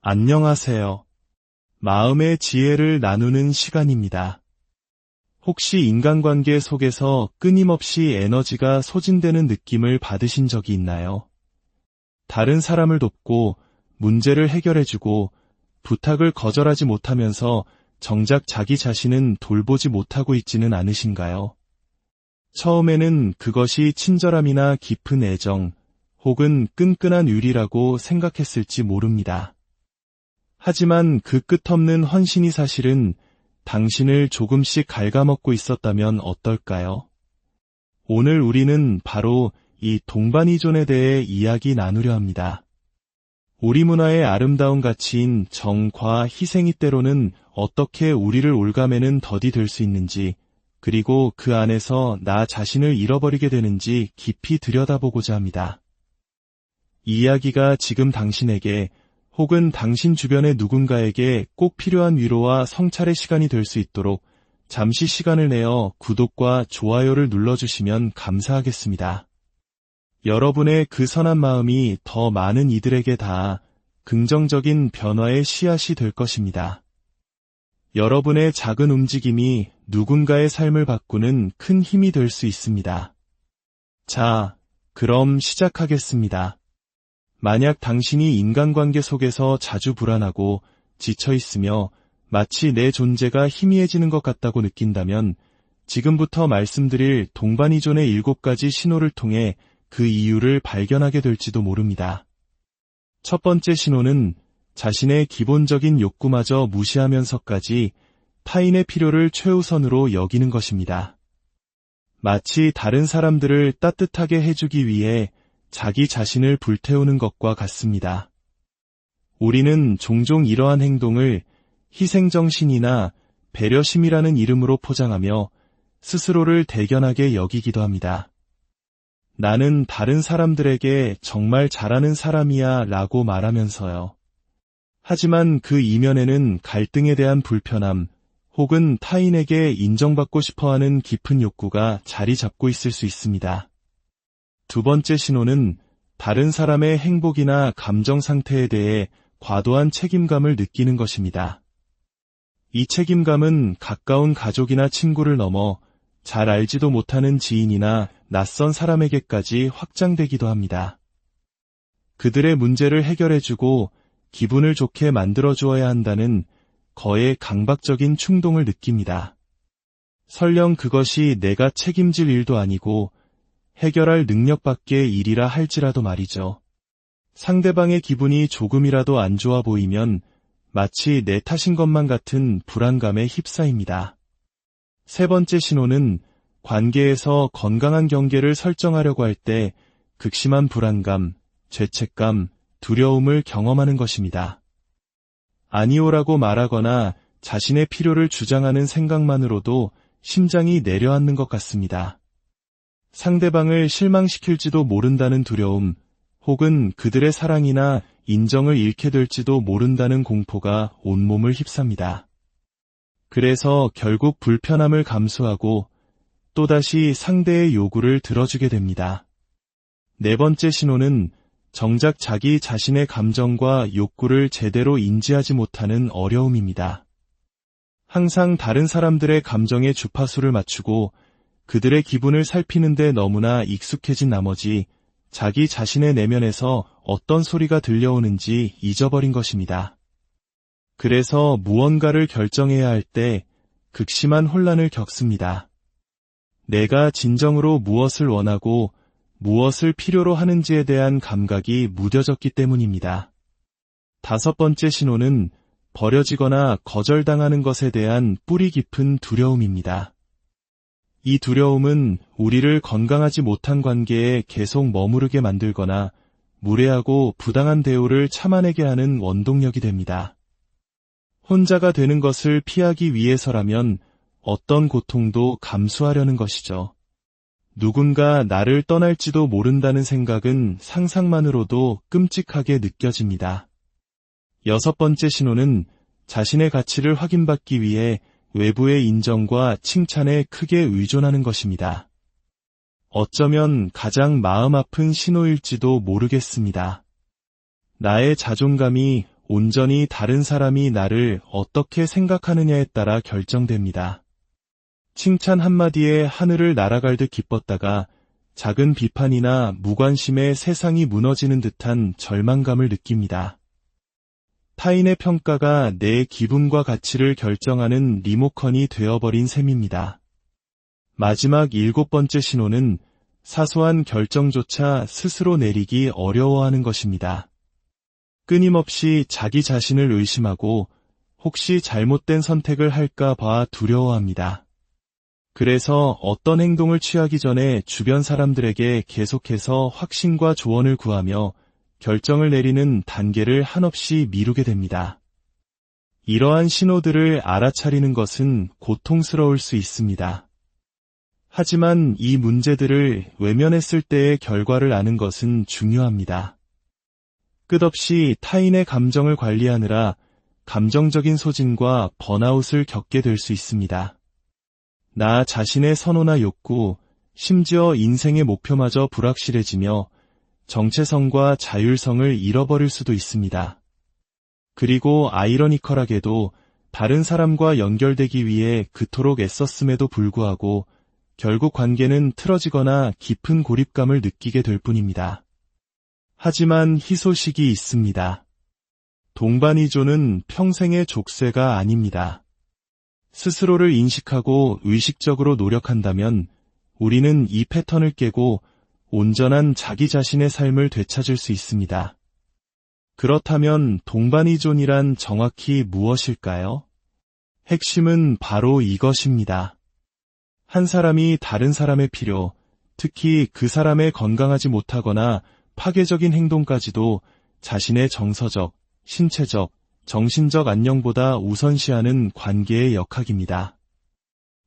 안녕하세요. 마음의 지혜를 나누는 시간입니다. 혹시 인간관계 속에서 끊임없이 에너지가 소진되는 느낌을 받으신 적이 있나요? 다른 사람을 돕고 문제를 해결해주고 부탁을 거절하지 못하면서 정작 자기 자신은 돌보지 못하고 있지는 않으신가요? 처음에는 그것이 친절함이나 깊은 애정 혹은 끈끈한 의리라고 생각했을지 모릅니다. 하지만 그 끝없는 헌신이 사실은 당신을 조금씩 갉아먹고 있었다면 어떨까요? 오늘 우리는 바로 이 동반이존에 대해 이야기 나누려 합니다. 우리 문화의 아름다운 가치인 정과 희생이 때로는 어떻게 우리를 올가매는 덫이 될 수 있는지, 그리고 그 안에서 나 자신을 잃어버리게 되는지 깊이 들여다보고자 합니다. 이 이야기가 지금 당신에게 혹은 당신 주변의 누군가에게 꼭 필요한 위로와 성찰의 시간이 될 수 있도록 잠시 시간을 내어 구독과 좋아요를 눌러주시면 감사하겠습니다. 여러분의 그 선한 마음이 더 많은 이들에게 닿아 긍정적인 변화의 씨앗이 될 것입니다. 여러분의 작은 움직임이 누군가의 삶을 바꾸는 큰 힘이 될 수 있습니다. 자, 그럼 시작하겠습니다. 만약 당신이 인간관계 속에서 자주 불안하고 지쳐있으며 마치 내 존재가 희미해지는 것 같다고 느낀다면 지금부터 말씀드릴 동반이존의 7가지 신호를 통해 그 이유를 발견하게 될지도 모릅니다. 첫 번째 신호는 자신의 기본적인 욕구마저 무시하면서까지 타인의 필요를 최우선으로 여기는 것입니다. 마치 다른 사람들을 따뜻하게 해주기 위해 자기 자신을 불태우는 것과 같습니다. 우리는 종종 이러한 행동을 희생정신이나 배려심이라는 이름으로 포장하며 스스로를 대견하게 여기기도 합니다. 나는 다른 사람들에게 정말 잘하는 사람이야 라고 말하면서요. 하지만 그 이면에는 갈등에 대한 불편함 혹은 타인에게 인정받고 싶어하는 깊은 욕구가 자리 잡고 있을 수 있습니다. 두 번째 신호는 다른 사람의 행복이나 감정 상태에 대해 과도한 책임감을 느끼는 것입니다. 이 책임감은 가까운 가족이나 친구를 넘어 잘 알지도 못하는 지인이나 낯선 사람에게까지 확장되기도 합니다. 그들의 문제를 해결해주고 기분을 좋게 만들어주어야 한다는 거의 강박적인 충동을 느낍니다. 설령 그것이 내가 책임질 일도 아니고 해결할 능력밖의 일이라 할지라도 말이죠. 상대방의 기분이 조금이라도 안 좋아 보이면 마치 내 탓인 것만 같은 불안감에 휩싸입니다. 세 번째 신호는 관계에서 건강한 경계를 설정하려고 할 때 극심한 불안감, 죄책감, 두려움을 경험하는 것입니다. 아니오라고 말하거나 자신의 필요를 주장하는 생각만으로도 심장이 내려앉는 것 같습니다. 상대방을 실망시킬지도 모른다는 두려움, 혹은 그들의 사랑이나 인정을 잃게 될지도 모른다는 공포가 온몸을 휩쌉니다. 그래서 결국 불편함을 감수하고 또다시 상대의 요구를 들어주게 됩니다. 네 번째 신호는 정작 자기 자신의 감정과 욕구를 제대로 인지하지 못하는 어려움입니다. 항상 다른 사람들의 감정에 주파수를 맞추고 그들의 기분을 살피는데 너무나 익숙해진 나머지 자기 자신의 내면에서 어떤 소리가 들려오는지 잊어버린 것입니다. 그래서 무언가를 결정해야 할 때 극심한 혼란을 겪습니다. 내가 진정으로 무엇을 원하고 무엇을 필요로 하는지에 대한 감각이 무뎌졌기 때문입니다. 다섯 번째 신호는 버려지거나 거절당하는 것에 대한 뿌리 깊은 두려움입니다. 이 두려움은 우리를 건강하지 못한 관계에 계속 머무르게 만들거나 무례하고 부당한 대우를 참아내게 하는 원동력이 됩니다. 혼자가 되는 것을 피하기 위해서라면 어떤 고통도 감수하려는 것이죠. 누군가 나를 떠날지도 모른다는 생각은 상상만으로도 끔찍하게 느껴집니다. 여섯 번째 신호는 자신의 가치를 확인받기 위해 외부의 인정과 칭찬에 크게 의존하는 것입니다. 어쩌면 가장 마음 아픈 신호일지도 모르겠습니다. 나의 자존감이 온전히 다른 사람이 나를 어떻게 생각하느냐에 따라 결정됩니다. 칭찬 한마디에 하늘을 날아갈 듯 기뻤다가 작은 비판이나 무관심에 세상이 무너지는 듯한 절망감을 느낍니다. 타인의 평가가 내 기분과 가치를 결정하는 리모컨이 되어버린 셈입니다. 마지막 7번째 신호는 사소한 결정조차 스스로 내리기 어려워하는 것입니다. 끊임없이 자기 자신을 의심하고 혹시 잘못된 선택을 할까 봐 두려워합니다. 그래서 어떤 행동을 취하기 전에 주변 사람들에게 계속해서 확신과 조언을 구하며 결정을 내리는 단계를 한없이 미루게 됩니다. 이러한 신호들을 알아차리는 것은 고통스러울 수 있습니다. 하지만 이 문제들을 외면했을 때의 결과를 아는 것은 중요합니다. 끝없이 타인의 감정을 관리하느라 감정적인 소진과 번아웃을 겪게 될 수 있습니다. 나 자신의 선호나 욕구, 심지어 인생의 목표마저 불확실해지며 정체성과 자율성을 잃어버릴 수도 있습니다. 그리고 아이러니컬하게도 다른 사람과 연결되기 위해 그토록 애썼음에도 불구하고 결국 관계는 틀어지거나 깊은 고립감을 느끼게 될 뿐입니다. 하지만 희소식이 있습니다. 동반이존은 평생의 족쇄가 아닙니다. 스스로를 인식하고 의식적으로 노력한다면 우리는 이 패턴을 깨고 온전한 자기 자신의 삶을 되찾을 수 있습니다. 그렇다면 동반이존이란 정확히 무엇일까요? 핵심은 바로 이것입니다. 한 사람이 다른 사람의 필요, 특히 그 사람의 건강하지 못하거나 파괴적인 행동까지도 자신의 정서적, 신체적, 정신적 안녕보다 우선시하는 관계의 역학입니다.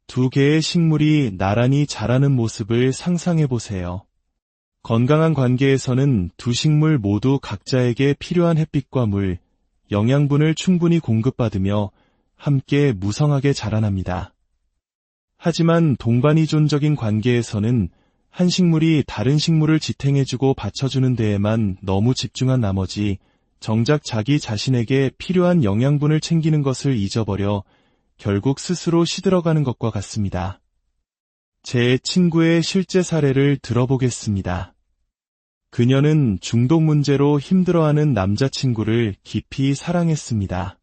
두 개의 식물이 나란히 자라는 모습을 상상해보세요. 건강한 관계에서는 두 식물 모두 각자에게 필요한 햇빛과 물, 영양분을 충분히 공급받으며 함께 무성하게 자라납니다. 하지만 동반이존적인 관계에서는 한 식물이 다른 식물을 지탱해주고 받쳐주는 데에만 너무 집중한 나머지 정작 자기 자신에게 필요한 영양분을 챙기는 것을 잊어버려 결국 스스로 시들어가는 것과 같습니다. 제 친구의 실제 사례를 들어보겠습니다. 그녀는 중독 문제로 힘들어하는 남자친구를 깊이 사랑했습니다.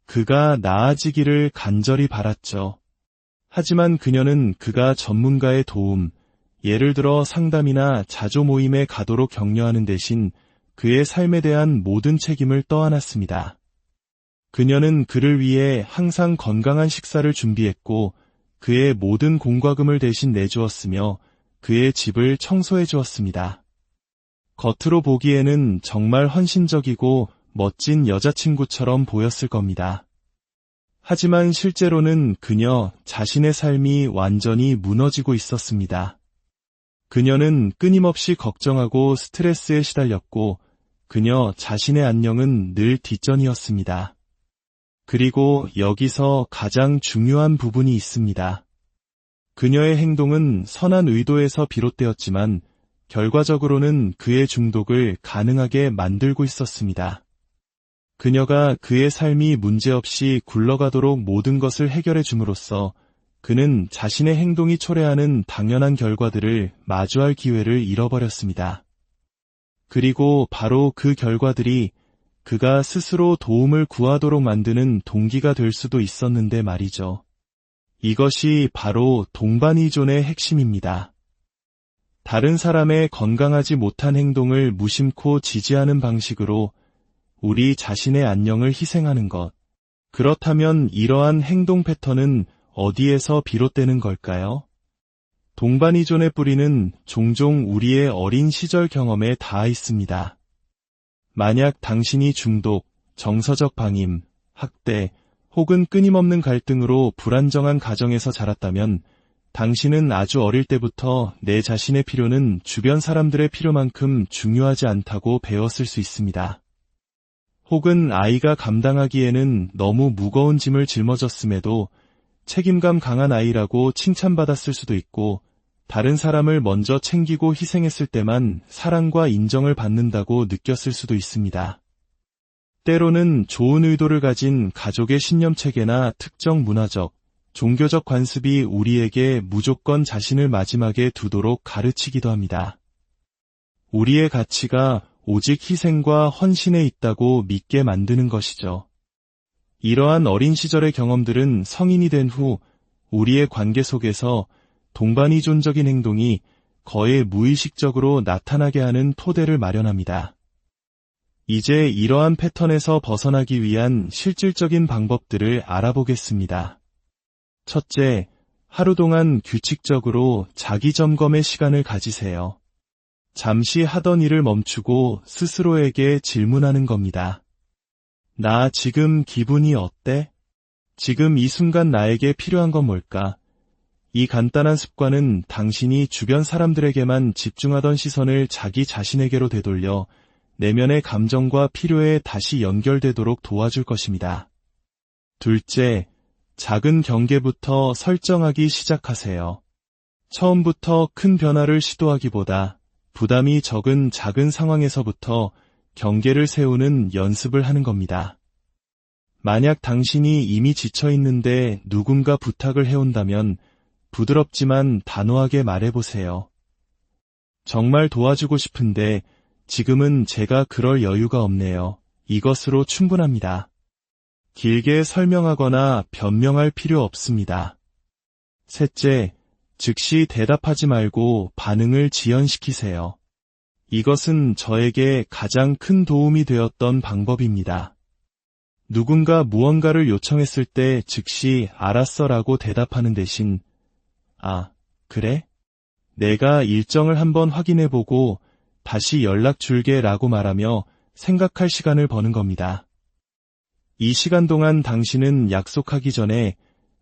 그가 나아지기를 간절히 바랐죠. 하지만 그녀는 그가 전문가의 도움, 예를 들어 상담이나 자조 모임에 가도록 격려하는 대신 그의 삶에 대한 모든 책임을 떠안았습니다. 그녀는 그를 위해 항상 건강한 식사를 준비했고 그의 모든 공과금을 대신 내주었으며 그의 집을 청소해 주었습니다. 겉으로 보기에는 정말 헌신적이고 멋진 여자친구처럼 보였을 겁니다. 하지만 실제로는 그녀 자신의 삶이 완전히 무너지고 있었습니다. 그녀는 끊임없이 걱정하고 스트레스에 시달렸고 그녀 자신의 안녕은 늘 뒷전이었습니다. 그리고 여기서 가장 중요한 부분이 있습니다. 그녀의 행동은 선한 의도에서 비롯되었지만 결과적으로는 그의 중독을 가능하게 만들고 있었습니다. 그녀가 그의 삶이 문제없이 굴러가도록 모든 것을 해결해 줌으로써 그는 자신의 행동이 초래하는 당연한 결과들을 마주할 기회를 잃어버렸습니다. 그리고 바로 그 결과들이 그가 스스로 도움을 구하도록 만드는 동기가 될 수도 있었는데 말이죠. 이것이 바로 동반이존의 핵심입니다. 다른 사람의 건강하지 못한 행동을 무심코 지지하는 방식으로 우리 자신의 안녕을 희생하는 것. 그렇다면 이러한 행동 패턴은 어디에서 비롯되는 걸까요? 동반이존의 뿌리는 종종 우리의 어린 시절 경험에 닿아 있습니다. 만약 당신이 중독, 정서적 방임, 학대, 혹은 끊임없는 갈등으로 불안정한 가정에서 자랐다면 당신은 아주 어릴 때부터 내 자신의 필요는 주변 사람들의 필요만큼 중요하지 않다고 배웠을 수 있습니다. 혹은 아이가 감당하기에는 너무 무거운 짐을 짊어졌음에도 책임감 강한 아이라고 칭찬받았을 수도 있고 다른 사람을 먼저 챙기고 희생했을 때만 사랑과 인정을 받는다고 느꼈을 수도 있습니다. 때로는 좋은 의도를 가진 가족의 신념체계나 특정 문화적, 종교적 관습이 우리에게 무조건 자신을 마지막에 두도록 가르치기도 합니다. 우리의 가치가 오직 희생과 헌신에 있다고 믿게 만드는 것이죠. 이러한 어린 시절의 경험들은 성인이 된 후 우리의 관계 속에서 동반이존적인 행동이 거의 무의식적으로 나타나게 하는 토대를 마련합니다. 이제 이러한 패턴에서 벗어나기 위한 실질적인 방법들을 알아보겠습니다. 첫째, 하루 동안 규칙적으로 자기 점검의 시간을 가지세요. 잠시 하던 일을 멈추고 스스로에게 질문하는 겁니다. 나 지금 기분이 어때? 지금 이 순간 나에게 필요한 건 뭘까? 이 간단한 습관은 당신이 주변 사람들에게만 집중하던 시선을 자기 자신에게로 되돌려 내면의 감정과 필요에 다시 연결되도록 도와줄 것입니다. 둘째, 작은 경계부터 설정하기 시작하세요. 처음부터 큰 변화를 시도하기보다 부담이 적은 작은 상황에서부터 경계를 세우는 연습을 하는 겁니다. 만약 당신이 이미 지쳐 있는데 누군가 부탁을 해온다면 부드럽지만 단호하게 말해보세요. 정말 도와주고 싶은데 지금은 제가 그럴 여유가 없네요. 이것으로 충분합니다. 길게 설명하거나 변명할 필요 없습니다. 셋째, 즉시 대답하지 말고 반응을 지연시키세요. 이것은 저에게 가장 큰 도움이 되었던 방법입니다. 누군가 무언가를 요청했을 때 즉시 알았어라고 대답하는 대신 아, 그래? 내가 일정을 한번 확인해보고 다시 연락 줄게 라고 말하며 생각할 시간을 버는 겁니다. 이 시간 동안 당신은 약속하기 전에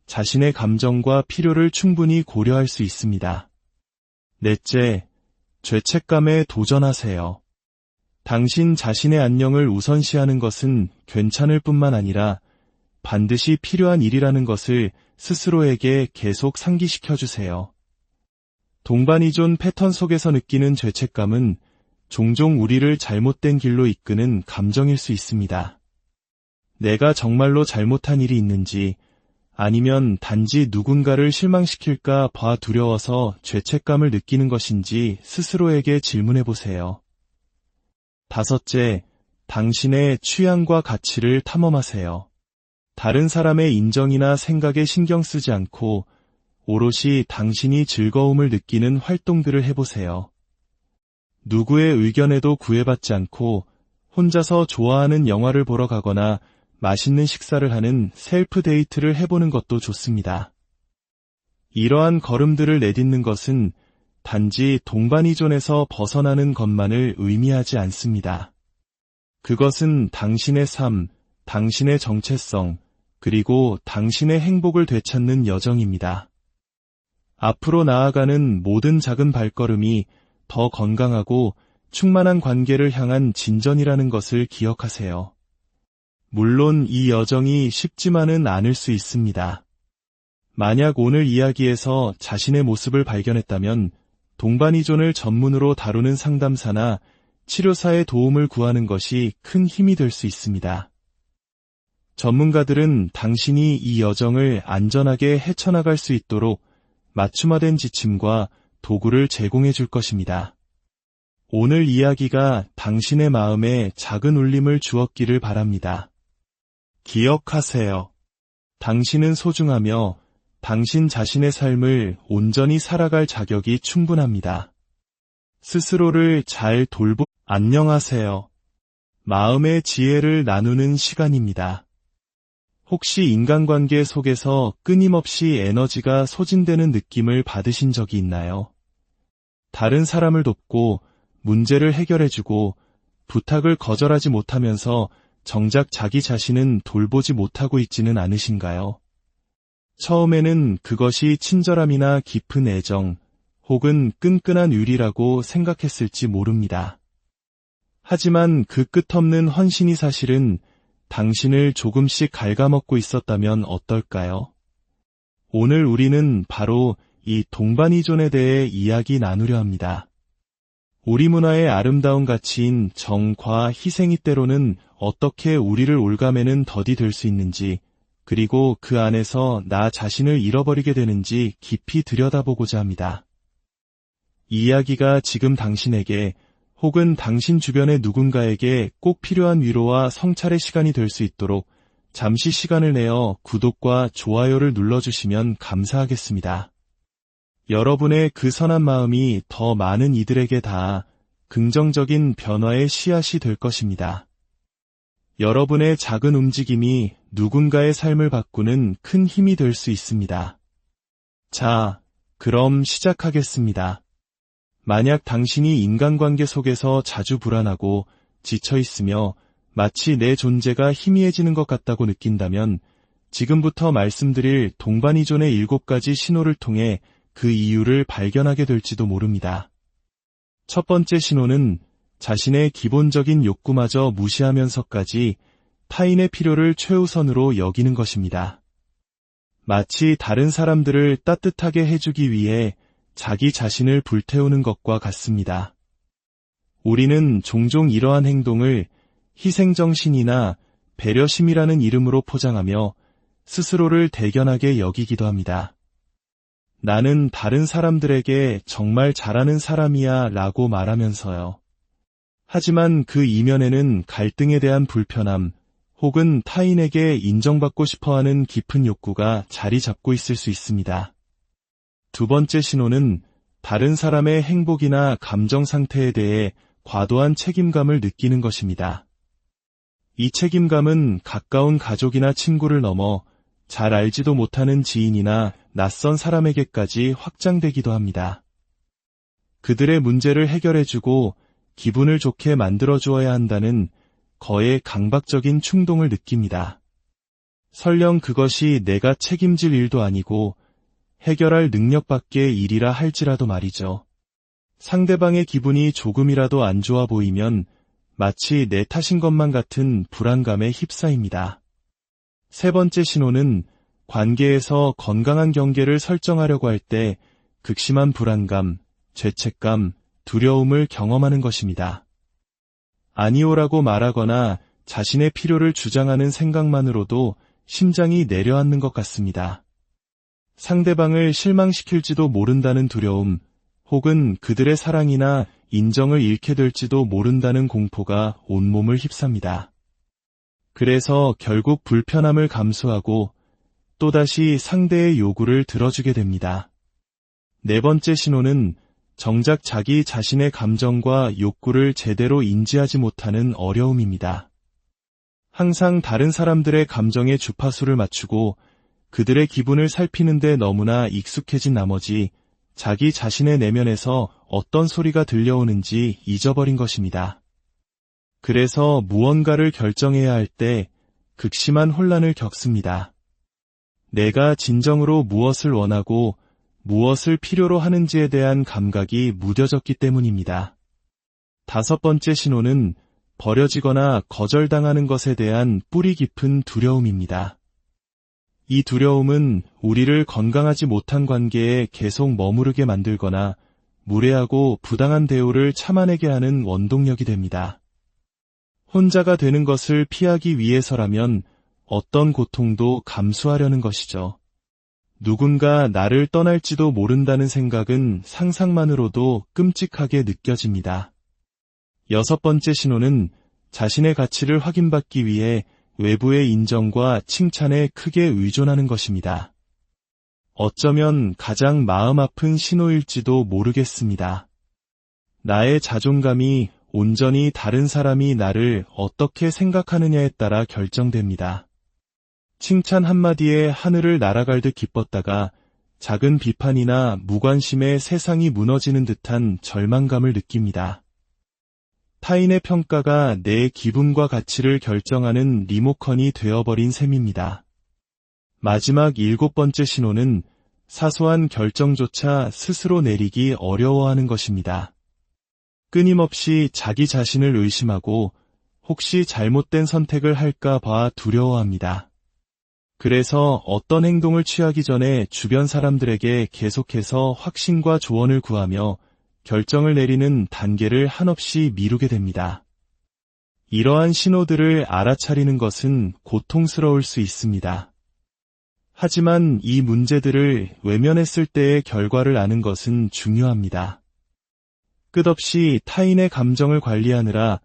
자신의 감정과 필요를 충분히 고려할 수 있습니다. 넷째, 죄책감에 도전하세요. 당신 자신의 안녕을 우선시하는 것은 괜찮을 뿐만 아니라 반드시 필요한 일이라는 것을 스스로에게 계속 상기시켜 주세요. 동반이존 패턴 속에서 느끼는 죄책감은 종종 우리를 잘못된 길로 이끄는 감정일 수 있습니다. 내가 정말로 잘못한 일이 있는지 아니면 단지 누군가를 실망시킬까 봐 두려워서 죄책감을 느끼는 것인지 스스로에게 질문해 보세요. 다섯째, 당신의 취향과 가치를 탐험하세요. 다른 사람의 인정이나 생각에 신경 쓰지 않고 오롯이 당신이 즐거움을 느끼는 활동들을 해보세요. 누구의 의견에도 구애받지 않고 혼자서 좋아하는 영화를 보러 가거나 맛있는 식사를 하는 셀프 데이트를 해보는 것도 좋습니다. 이러한 걸음들을 내딛는 것은 단지 동반이존에서 벗어나는 것만을 의미하지 않습니다. 그것은 당신의 삶, 당신의 정체성, 그리고 당신의 행복을 되찾는 여정입니다. 앞으로 나아가는 모든 작은 발걸음이 더 건강하고 충만한 관계를 향한 진전이라는 것을 기억하세요. 물론 이 여정이 쉽지만은 않을 수 있습니다. 만약 오늘 이야기에서 자신의 모습을 발견했다면 동반이존을 전문으로 다루는 상담사나 치료사의 도움을 구하는 것이 큰 힘이 될 수 있습니다. 전문가들은 당신이 이 여정을 안전하게 헤쳐나갈 수 있도록 맞춤화된 지침과 도구를 제공해 줄 것입니다. 오늘 이야기가 당신의 마음에 작은 울림을 주었기를 바랍니다. 기억하세요. 당신은 소중하며 당신 자신의 삶을 온전히 살아갈 자격이 충분합니다. 스스로를 잘 안녕하세요. 마음의 지혜를 나누는 시간입니다. 혹시 인간관계 속에서 끊임없이 에너지가 소진되는 느낌을 받으신 적이 있나요? 다른 사람을 돕고 문제를 해결해주고 부탁을 거절하지 못하면서 정작 자기 자신은 돌보지 못하고 있지는 않으신가요? 처음에는 그것이 친절함이나 깊은 애정 혹은 끈끈한 의리라고 생각했을지 모릅니다. 하지만 그 끝없는 헌신이 사실은 당신을 조금씩 갉아먹고 있었다면 어떨까요? 오늘 우리는 바로 이 동반이존에 대해 이야기 나누려 합니다. 우리 문화의 아름다운 가치인 정과 희생이 때로는 어떻게 우리를 올가매는 덫이 될 수 있는지, 그리고 그 안에서 나 자신을 잃어버리게 되는지 깊이 들여다보고자 합니다. 이 이야기가 지금 당신에게 혹은 당신 주변의 누군가에게 꼭 필요한 위로와 성찰의 시간이 될 수 있도록 잠시 시간을 내어 구독과 좋아요를 눌러주시면 감사하겠습니다. 여러분의 그 선한 마음이 더 많은 이들에게 닿아 긍정적인 변화의 씨앗이 될 것입니다. 여러분의 작은 움직임이 누군가의 삶을 바꾸는 큰 힘이 될 수 있습니다. 자, 그럼 시작하겠습니다. 만약 당신이 인간관계 속에서 자주 불안하고 지쳐있으며 마치 내 존재가 희미해지는 것 같다고 느낀다면 지금부터 말씀드릴 동반이존의 7가지 신호를 통해 그 이유를 발견하게 될지도 모릅니다. 첫 번째 신호는 자신의 기본적인 욕구마저 무시하면서까지 타인의 필요를 최우선으로 여기는 것입니다. 마치 다른 사람들을 따뜻하게 해주기 위해 자기 자신을 불태우는 것과 같습니다. 우리는 종종 이러한 행동을 희생정신이나 배려심이라는 이름으로 포장하며 스스로를 대견하게 여기기도 합니다. 나는 다른 사람들에게 정말 잘하는 사람이야 라고 말하면서요. 하지만 그 이면에는 갈등에 대한 불편함 혹은 타인에게 인정받고 싶어하는 깊은 욕구가 자리 잡고 있을 수 있습니다. 두 번째 신호는 다른 사람의 행복이나 감정 상태에 대해 과도한 책임감을 느끼는 것입니다. 이 책임감은 가까운 가족이나 친구를 넘어 잘 알지도 못하는 지인이나 낯선 사람에게까지 확장되기도 합니다. 그들의 문제를 해결해주고 기분을 좋게 만들어주어야 한다는 거의 강박적인 충동을 느낍니다. 설령 그것이 내가 책임질 일도 아니고 해결할 능력밖의 일이라 할지라도 말이죠. 상대방의 기분이 조금이라도 안 좋아 보이면 마치 내 탓인 것만 같은 불안감에 휩싸입니다. 세 번째 신호는 관계에서 건강한 경계를 설정하려고 할 때 극심한 불안감, 죄책감, 두려움을 경험하는 것입니다. 아니오라고 말하거나 자신의 필요를 주장하는 생각만으로도 심장이 내려앉는 것 같습니다. 상대방을 실망시킬지도 모른다는 두려움, 혹은 그들의 사랑이나 인정을 잃게 될지도 모른다는 공포가 온몸을 휩쌉니다. 그래서 결국 불편함을 감수하고 또다시 상대의 요구를 들어주게 됩니다. 네 번째 신호는 정작 자기 자신의 감정과 욕구를 제대로 인지하지 못하는 어려움입니다. 항상 다른 사람들의 감정에 주파수를 맞추고 그들의 기분을 살피는데 너무나 익숙해진 나머지 자기 자신의 내면에서 어떤 소리가 들려오는지 잊어버린 것입니다. 그래서 무언가를 결정해야 할 때 극심한 혼란을 겪습니다. 내가 진정으로 무엇을 원하고 무엇을 필요로 하는지에 대한 감각이 무뎌졌기 때문입니다. 다섯 번째 신호는 버려지거나 거절당하는 것에 대한 뿌리 깊은 두려움입니다. 이 두려움은 우리를 건강하지 못한 관계에 계속 머무르게 만들거나 무례하고 부당한 대우를 참아내게 하는 원동력이 됩니다. 혼자가 되는 것을 피하기 위해서라면 어떤 고통도 감수하려는 것이죠. 누군가 나를 떠날지도 모른다는 생각은 상상만으로도 끔찍하게 느껴집니다. 여섯 번째 신호는 자신의 가치를 확인받기 위해 외부의 인정과 칭찬에 크게 의존하는 것입니다. 어쩌면 가장 마음 아픈 신호일지도 모르겠습니다. 나의 자존감이 온전히 다른 사람이 나를 어떻게 생각하느냐에 따라 결정됩니다. 칭찬 한마디에 하늘을 날아갈 듯 기뻤다가 작은 비판이나 무관심에 세상이 무너지는 듯한 절망감을 느낍니다. 타인의 평가가 내 기분과 가치를 결정하는 리모컨이 되어버린 셈입니다. 마지막 7번째 신호는 사소한 결정조차 스스로 내리기 어려워하는 것입니다. 끊임없이 자기 자신을 의심하고 혹시 잘못된 선택을 할까 봐 두려워합니다. 그래서 어떤 행동을 취하기 전에 주변 사람들에게 계속해서 확신과 조언을 구하며 결정을 내리는 단계를 한없이 미루게 됩니다. 이러한 신호들을 알아차리는 것은 고통스러울 수 있습니다. 하지만 이 문제들을 외면했을 때의 결과를 아는 것은 중요합니다. 끝없이 타인의 감정을 관리하느라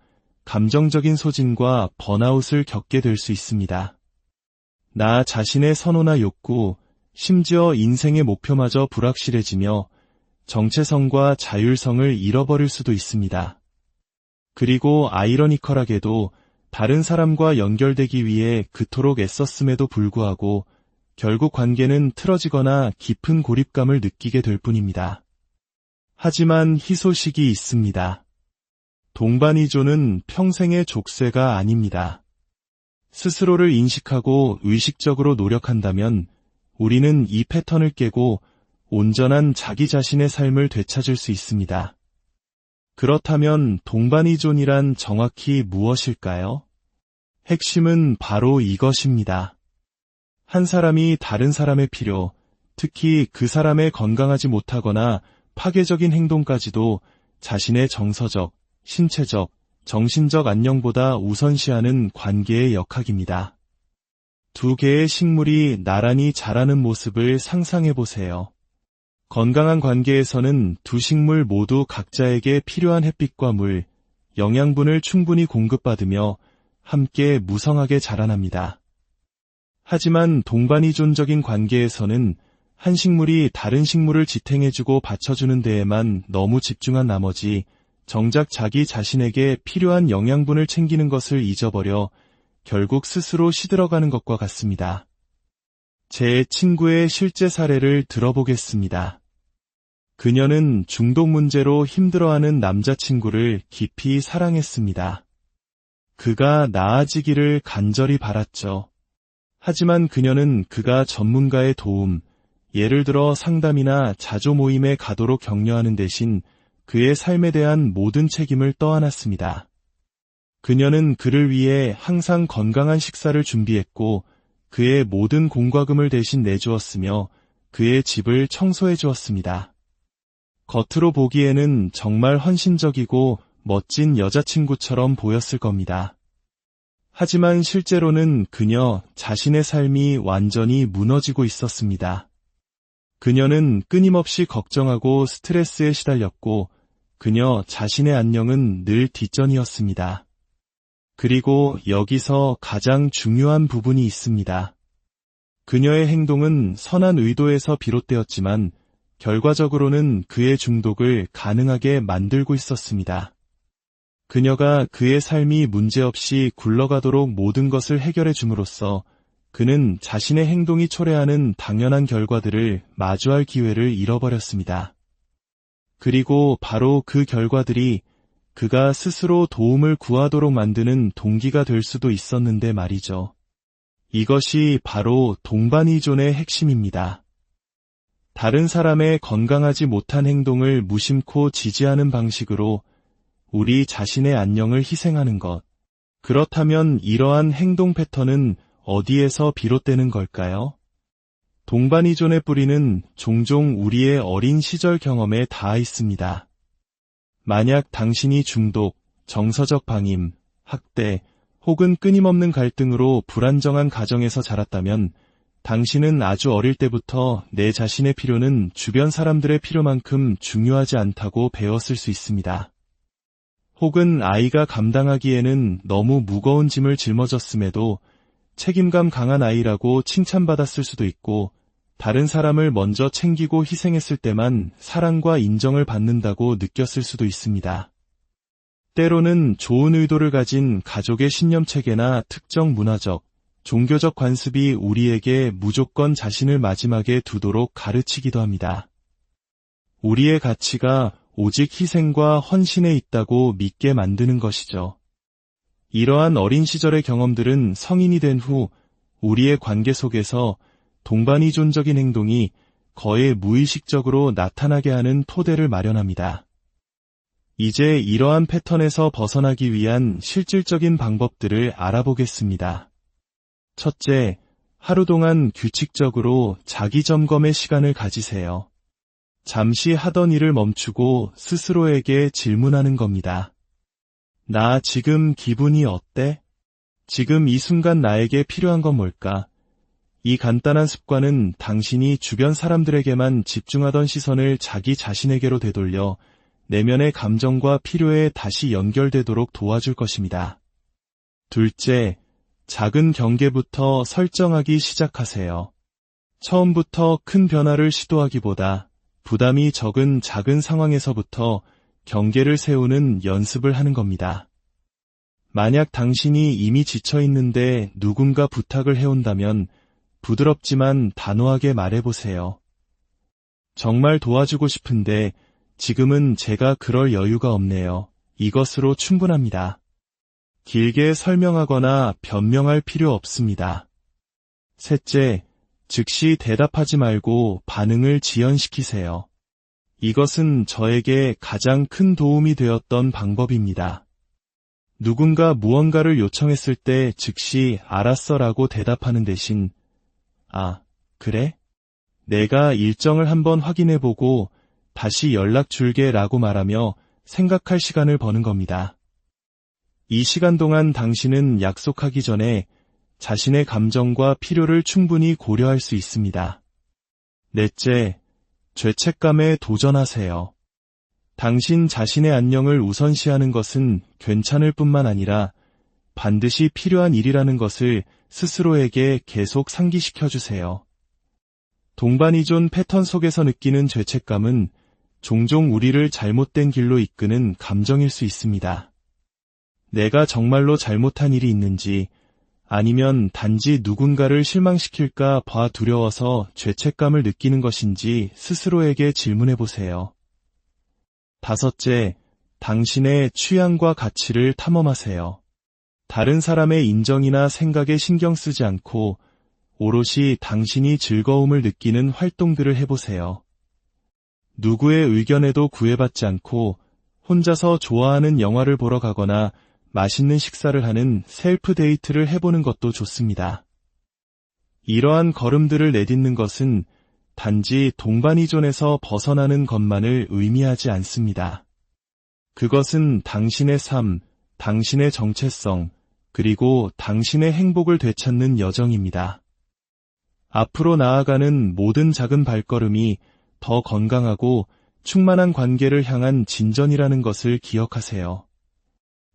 감정적인 소진과 번아웃을 겪게 될 수 있습니다. 나 자신의 선호나 욕구, 심지어 인생의 목표마저 불확실해지며 정체성과 자율성을 잃어버릴 수도 있습니다. 그리고 아이러니컬하게도 다른 사람과 연결되기 위해 그토록 애썼음에도 불구하고 결국 관계는 틀어지거나 깊은 고립감을 느끼게 될 뿐입니다. 하지만 희소식이 있습니다. 동반이존은 평생의 족쇄가 아닙니다. 스스로를 인식하고 의식적으로 노력한다면 우리는 이 패턴을 깨고 온전한 자기 자신의 삶을 되찾을 수 있습니다. 그렇다면 동반이존이란 정확히 무엇일까요? 핵심은 바로 이것입니다. 한 사람이 다른 사람의 필요, 특히 그 사람의 건강하지 못하거나 파괴적인 행동까지도 자신의 정서적, 신체적, 정신적 안녕보다 우선시하는 관계의 역학입니다. 두 개의 식물이 나란히 자라는 모습을 상상해보세요. 건강한 관계에서는 두 식물 모두 각자에게 필요한 햇빛과 물, 영양분을 충분히 공급받으며 함께 무성하게 자라납니다. 하지만 동반이존적인 관계에서는 한 식물이 다른 식물을 지탱해주고 받쳐주는 데에만 너무 집중한 나머지 정작 자기 자신에게 필요한 영양분을 챙기는 것을 잊어버려 결국 스스로 시들어가는 것과 같습니다. 제 친구의 실제 사례를 들어보겠습니다. 그녀는 중독 문제로 힘들어하는 남자친구를 깊이 사랑했습니다. 그가 나아지기를 간절히 바랐죠. 하지만 그녀는 그가 전문가의 도움, 예를 들어 상담이나 자조 모임에 가도록 격려하는 대신 그의 삶에 대한 모든 책임을 떠안았습니다. 그녀는 그를 위해 항상 건강한 식사를 준비했고 그의 모든 공과금을 대신 내주었으며 그의 집을 청소해 주었습니다. 겉으로 보기에는 정말 헌신적이고 멋진 여자친구처럼 보였을 겁니다. 하지만 실제로는 그녀 자신의 삶이 완전히 무너지고 있었습니다. 그녀는 끊임없이 걱정하고 스트레스에 시달렸고 그녀 자신의 안녕은 늘 뒷전이었습니다. 그리고 여기서 가장 중요한 부분이 있습니다. 그녀의 행동은 선한 의도에서 비롯되었지만 결과적으로는 그의 중독을 가능하게 만들고 있었습니다. 그녀가 그의 삶이 문제없이 굴러가도록 모든 것을 해결해 줌으로써 그는 자신의 행동이 초래하는 당연한 결과들을 마주할 기회를 잃어버렸습니다. 그리고 바로 그 결과들이 그가 스스로 도움을 구하도록 만드는 동기가 될 수도 있었는데 말이죠. 이것이 바로 동반이존의 핵심입니다. 다른 사람의 건강하지 못한 행동을 무심코 지지하는 방식으로 우리 자신의 안녕을 희생하는 것. 그렇다면 이러한 행동 패턴은 어디에서 비롯되는 걸까요? 동반이존의 뿌리는 종종 우리의 어린 시절 경험에 닿아 있습니다. 만약 당신이 중독, 정서적 방임, 학대, 혹은 끊임없는 갈등으로 불안정한 가정에서 자랐다면 당신은 아주 어릴 때부터 내 자신의 필요는 주변 사람들의 필요만큼 중요하지 않다고 배웠을 수 있습니다. 혹은 아이가 감당하기에는 너무 무거운 짐을 짊어졌음에도 책임감 강한 아이라고 칭찬받았을 수도 있고 다른 사람을 먼저 챙기고 희생했을 때만 사랑과 인정을 받는다고 느꼈을 수도 있습니다. 때로는 좋은 의도를 가진 가족의 신념체계나 특정 문화적, 종교적 관습이 우리에게 무조건 자신을 마지막에 두도록 가르치기도 합니다. 우리의 가치가 오직 희생과 헌신에 있다고 믿게 만드는 것이죠. 이러한 어린 시절의 경험들은 성인이 된 후 우리의 관계 속에서 동반이존적인 행동이 거의 무의식적으로 나타나게 하는 토대를 마련합니다. 이제 이러한 패턴에서 벗어나기 위한 실질적인 방법들을 알아보겠습니다. 첫째, 하루 동안 규칙적으로 자기 점검의 시간을 가지세요. 잠시 하던 일을 멈추고 스스로에게 질문하는 겁니다. 나 지금 기분이 어때? 지금 이 순간 나에게 필요한 건 뭘까? 이 간단한 습관은 당신이 주변 사람들에게만 집중하던 시선을 자기 자신에게로 되돌려 내면의 감정과 필요에 다시 연결되도록 도와줄 것입니다. 둘째, 작은 경계부터 설정하기 시작하세요. 처음부터 큰 변화를 시도하기보다 부담이 적은 작은 상황에서부터 경계를 세우는 연습을 하는 겁니다. 만약 당신이 이미 지쳐 있는데 누군가 부탁을 해온다면 부드럽지만 단호하게 말해보세요. 정말 도와주고 싶은데 지금은 제가 그럴 여유가 없네요. 이것으로 충분합니다. 길게 설명하거나 변명할 필요 없습니다. 셋째, 즉시 대답하지 말고 반응을 지연시키세요. 이것은 저에게 가장 큰 도움이 되었던 방법입니다. 누군가 무언가를 요청했을 때 즉시 알았어라고 대답하는 대신 아, 그래? 내가 일정을 한번 확인해보고 다시 연락 줄게 라고 말하며 생각할 시간을 버는 겁니다. 이 시간 동안 당신은 약속하기 전에 자신의 감정과 필요를 충분히 고려할 수 있습니다. 넷째, 죄책감에 도전하세요. 당신 자신의 안녕을 우선시하는 것은 괜찮을 뿐만 아니라 반드시 필요한 일이라는 것을 스스로에게 계속 상기시켜주세요. 동반이존 패턴 속에서 느끼는 죄책감은 종종 우리를 잘못된 길로 이끄는 감정일 수 있습니다. 내가 정말로 잘못한 일이 있는지 아니면 단지 누군가를 실망시킬까 봐 두려워서 죄책감을 느끼는 것인지 스스로에게 질문해보세요. 다섯째, 당신의 취향과 가치를 탐험하세요. 다른 사람의 인정이나 생각에 신경 쓰지 않고 오롯이 당신이 즐거움을 느끼는 활동들을 해보세요. 누구의 의견에도 구애받지 않고 혼자서 좋아하는 영화를 보러 가거나 맛있는 식사를 하는 셀프 데이트를 해보는 것도 좋습니다. 이러한 걸음들을 내딛는 것은 단지 동반이존에서 벗어나는 것만을 의미하지 않습니다. 그것은 당신의 삶, 당신의 정체성, 그리고 당신의 행복을 되찾는 여정입니다. 앞으로 나아가는 모든 작은 발걸음이 더 건강하고 충만한 관계를 향한 진전이라는 것을 기억하세요.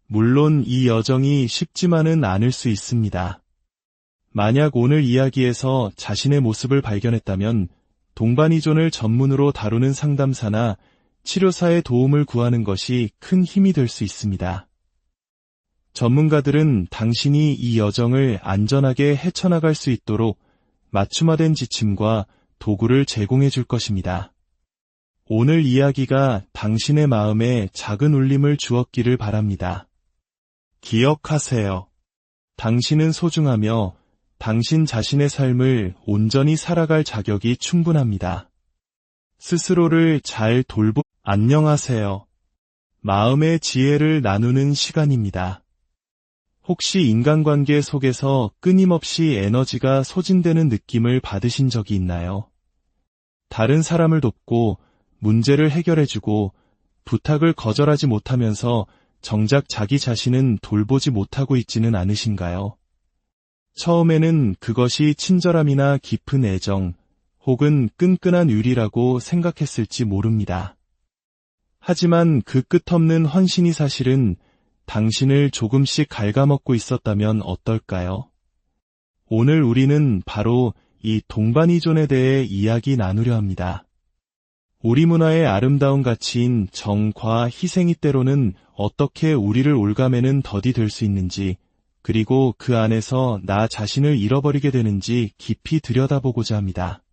물론 이 여정이 쉽지만은 않을 수 있습니다. 만약 오늘 이야기에서 자신의 모습을 발견했다면 동반이존을 전문으로 다루는 상담사나 치료사의 도움을 구하는 것이 큰 힘이 될 수 있습니다. 전문가들은 당신이 이 여정을 안전하게 헤쳐나갈 수 있도록 맞춤화된 지침과 도구를 제공해 줄 것입니다. 오늘 이야기가 당신의 마음에 작은 울림을 주었기를 바랍니다. 기억하세요. 당신은 소중하며 당신 자신의 삶을 온전히 살아갈 자격이 충분합니다. 스스로를 잘 안녕하세요. 마음의 지혜를 나누는 시간입니다. 혹시 인간관계 속에서 끊임없이 에너지가 소진되는 느낌을 받으신 적이 있나요? 다른 사람을 돕고 문제를 해결해주고 부탁을 거절하지 못하면서 정작 자기 자신은 돌보지 못하고 있지는 않으신가요? 처음에는 그것이 친절함이나 깊은 애정 혹은 끈끈한 의리라고 생각했을지 모릅니다. 하지만 그 끝없는 헌신이 사실은 당신을 조금씩 갉아먹고 있었다면 어떨까요? 오늘 우리는 바로 이 동반이존에 대해 이야기 나누려 합니다. 우리 문화의 아름다운 가치인 정과 희생이 때로는 어떻게 우리를 올가매는 덫이 될 수 있는지, 그리고 그 안에서 나 자신을 잃어버리게 되는지 깊이 들여다보고자 합니다.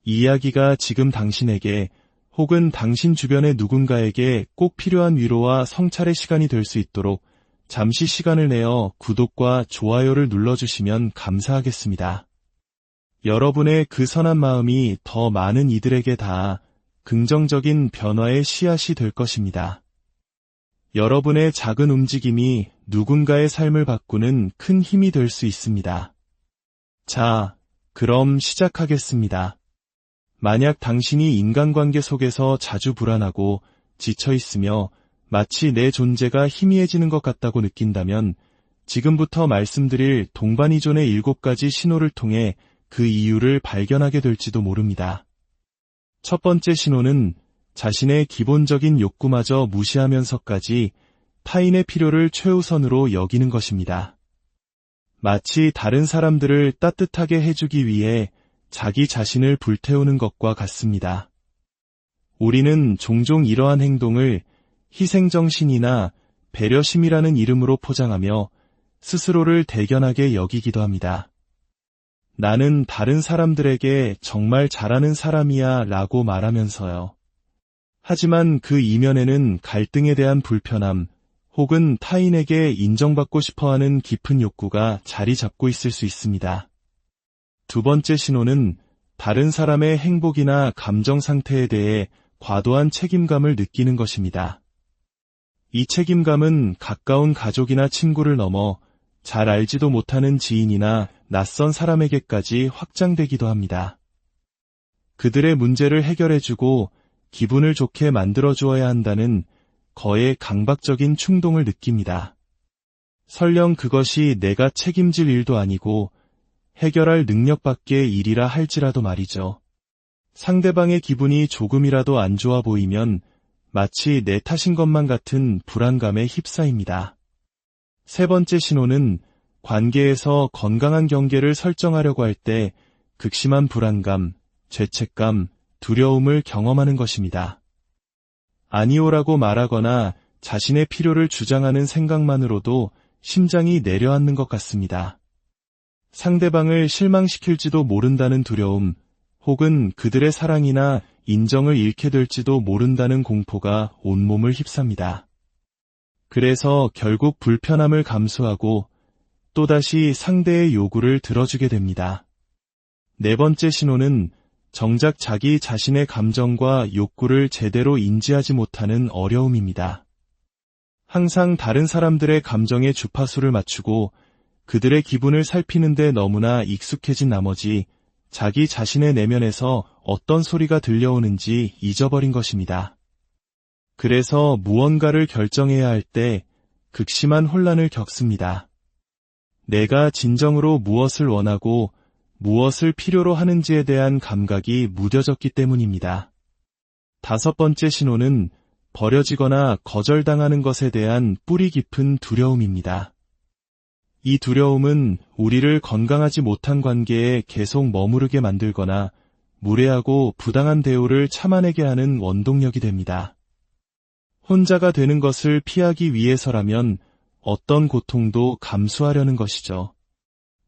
이 이야기가 지금 당신에게 혹은 당신 주변의 누군가에게 꼭 필요한 위로와 성찰의 시간이 될 수 있도록 잠시 시간을 내어 구독과 좋아요를 눌러주시면 감사하겠습니다. 여러분의 그 선한 마음이 더 많은 이들에게 닿아 긍정적인 변화의 씨앗이 될 것입니다. 여러분의 작은 움직임이 누군가의 삶을 바꾸는 큰 힘이 될 수 있습니다. 자, 그럼 시작하겠습니다. 만약 당신이 인간관계 속에서 자주 불안하고 지쳐 있으며 마치 내 존재가 희미해지는 것 같다고 느낀다면 지금부터 말씀드릴 동반이존의 7가지 신호를 통해 그 이유를 발견하게 될지도 모릅니다. 첫 번째 신호는 자신의 기본적인 욕구마저 무시하면서까지 타인의 필요를 최우선으로 여기는 것입니다. 마치 다른 사람들을 따뜻하게 해주기 위해 자기 자신을 불태우는 것과 같습니다. 우리는 종종 이러한 행동을 희생정신이나 배려심이라는 이름으로 포장하며 스스로를 대견하게 여기기도 합니다. 나는 다른 사람들에게 정말 잘하는 사람이야 라고 말하면서요. 하지만 그 이면에는 갈등에 대한 불편함 혹은 타인에게 인정받고 싶어하는 깊은 욕구가 자리 잡고 있을 수 있습니다. 두 번째 신호는 다른 사람의 행복이나 감정 상태에 대해 과도한 책임감을 느끼는 것입니다. 이 책임감은 가까운 가족이나 친구를 넘어 잘 알지도 못하는 지인이나 낯선 사람에게까지 확장되기도 합니다. 그들의 문제를 해결해주고 기분을 좋게 만들어주어야 한다는 거의 강박적인 충동을 느낍니다. 설령 그것이 내가 책임질 일도 아니고 해결할 능력 밖의 일이라 할지라도 말이죠. 상대방의 기분이 조금이라도 안 좋아 보이면 마치 내 탓인 것만 같은 불안감에 휩싸입니다. 세 번째 신호는 관계에서 건강한 경계를 설정하려고 할 때 극심한 불안감, 죄책감, 두려움을 경험하는 것입니다. 아니오라고 말하거나 자신의 필요를 주장하는 생각만으로도 심장이 내려앉는 것 같습니다. 상대방을 실망시킬지도 모른다는 두려움, 혹은 그들의 사랑이나 인정을 잃게 될지도 모른다는 공포가 온몸을 휩쌉니다. 그래서 결국 불편함을 감수하고 또다시 상대의 요구를 들어주게 됩니다. 네 번째 신호는 정작 자기 자신의 감정과 욕구를 제대로 인지하지 못하는 어려움입니다. 항상 다른 사람들의 감정에 주파수를 맞추고 그들의 기분을 살피는데 너무나 익숙해진 나머지 자기 자신의 내면에서 어떤 소리가 들려오는지 잊어버린 것입니다. 그래서 무언가를 결정해야 할 때 극심한 혼란을 겪습니다. 내가 진정으로 무엇을 원하고 무엇을 필요로 하는지에 대한 감각이 무뎌졌기 때문입니다. 다섯 번째 신호는 버려지거나 거절당하는 것에 대한 뿌리 깊은 두려움입니다. 이 두려움은 우리를 건강하지 못한 관계에 계속 머무르게 만들거나 무례하고 부당한 대우를 참아내게 하는 원동력이 됩니다. 혼자가 되는 것을 피하기 위해서라면 어떤 고통도 감수하려는 것이죠.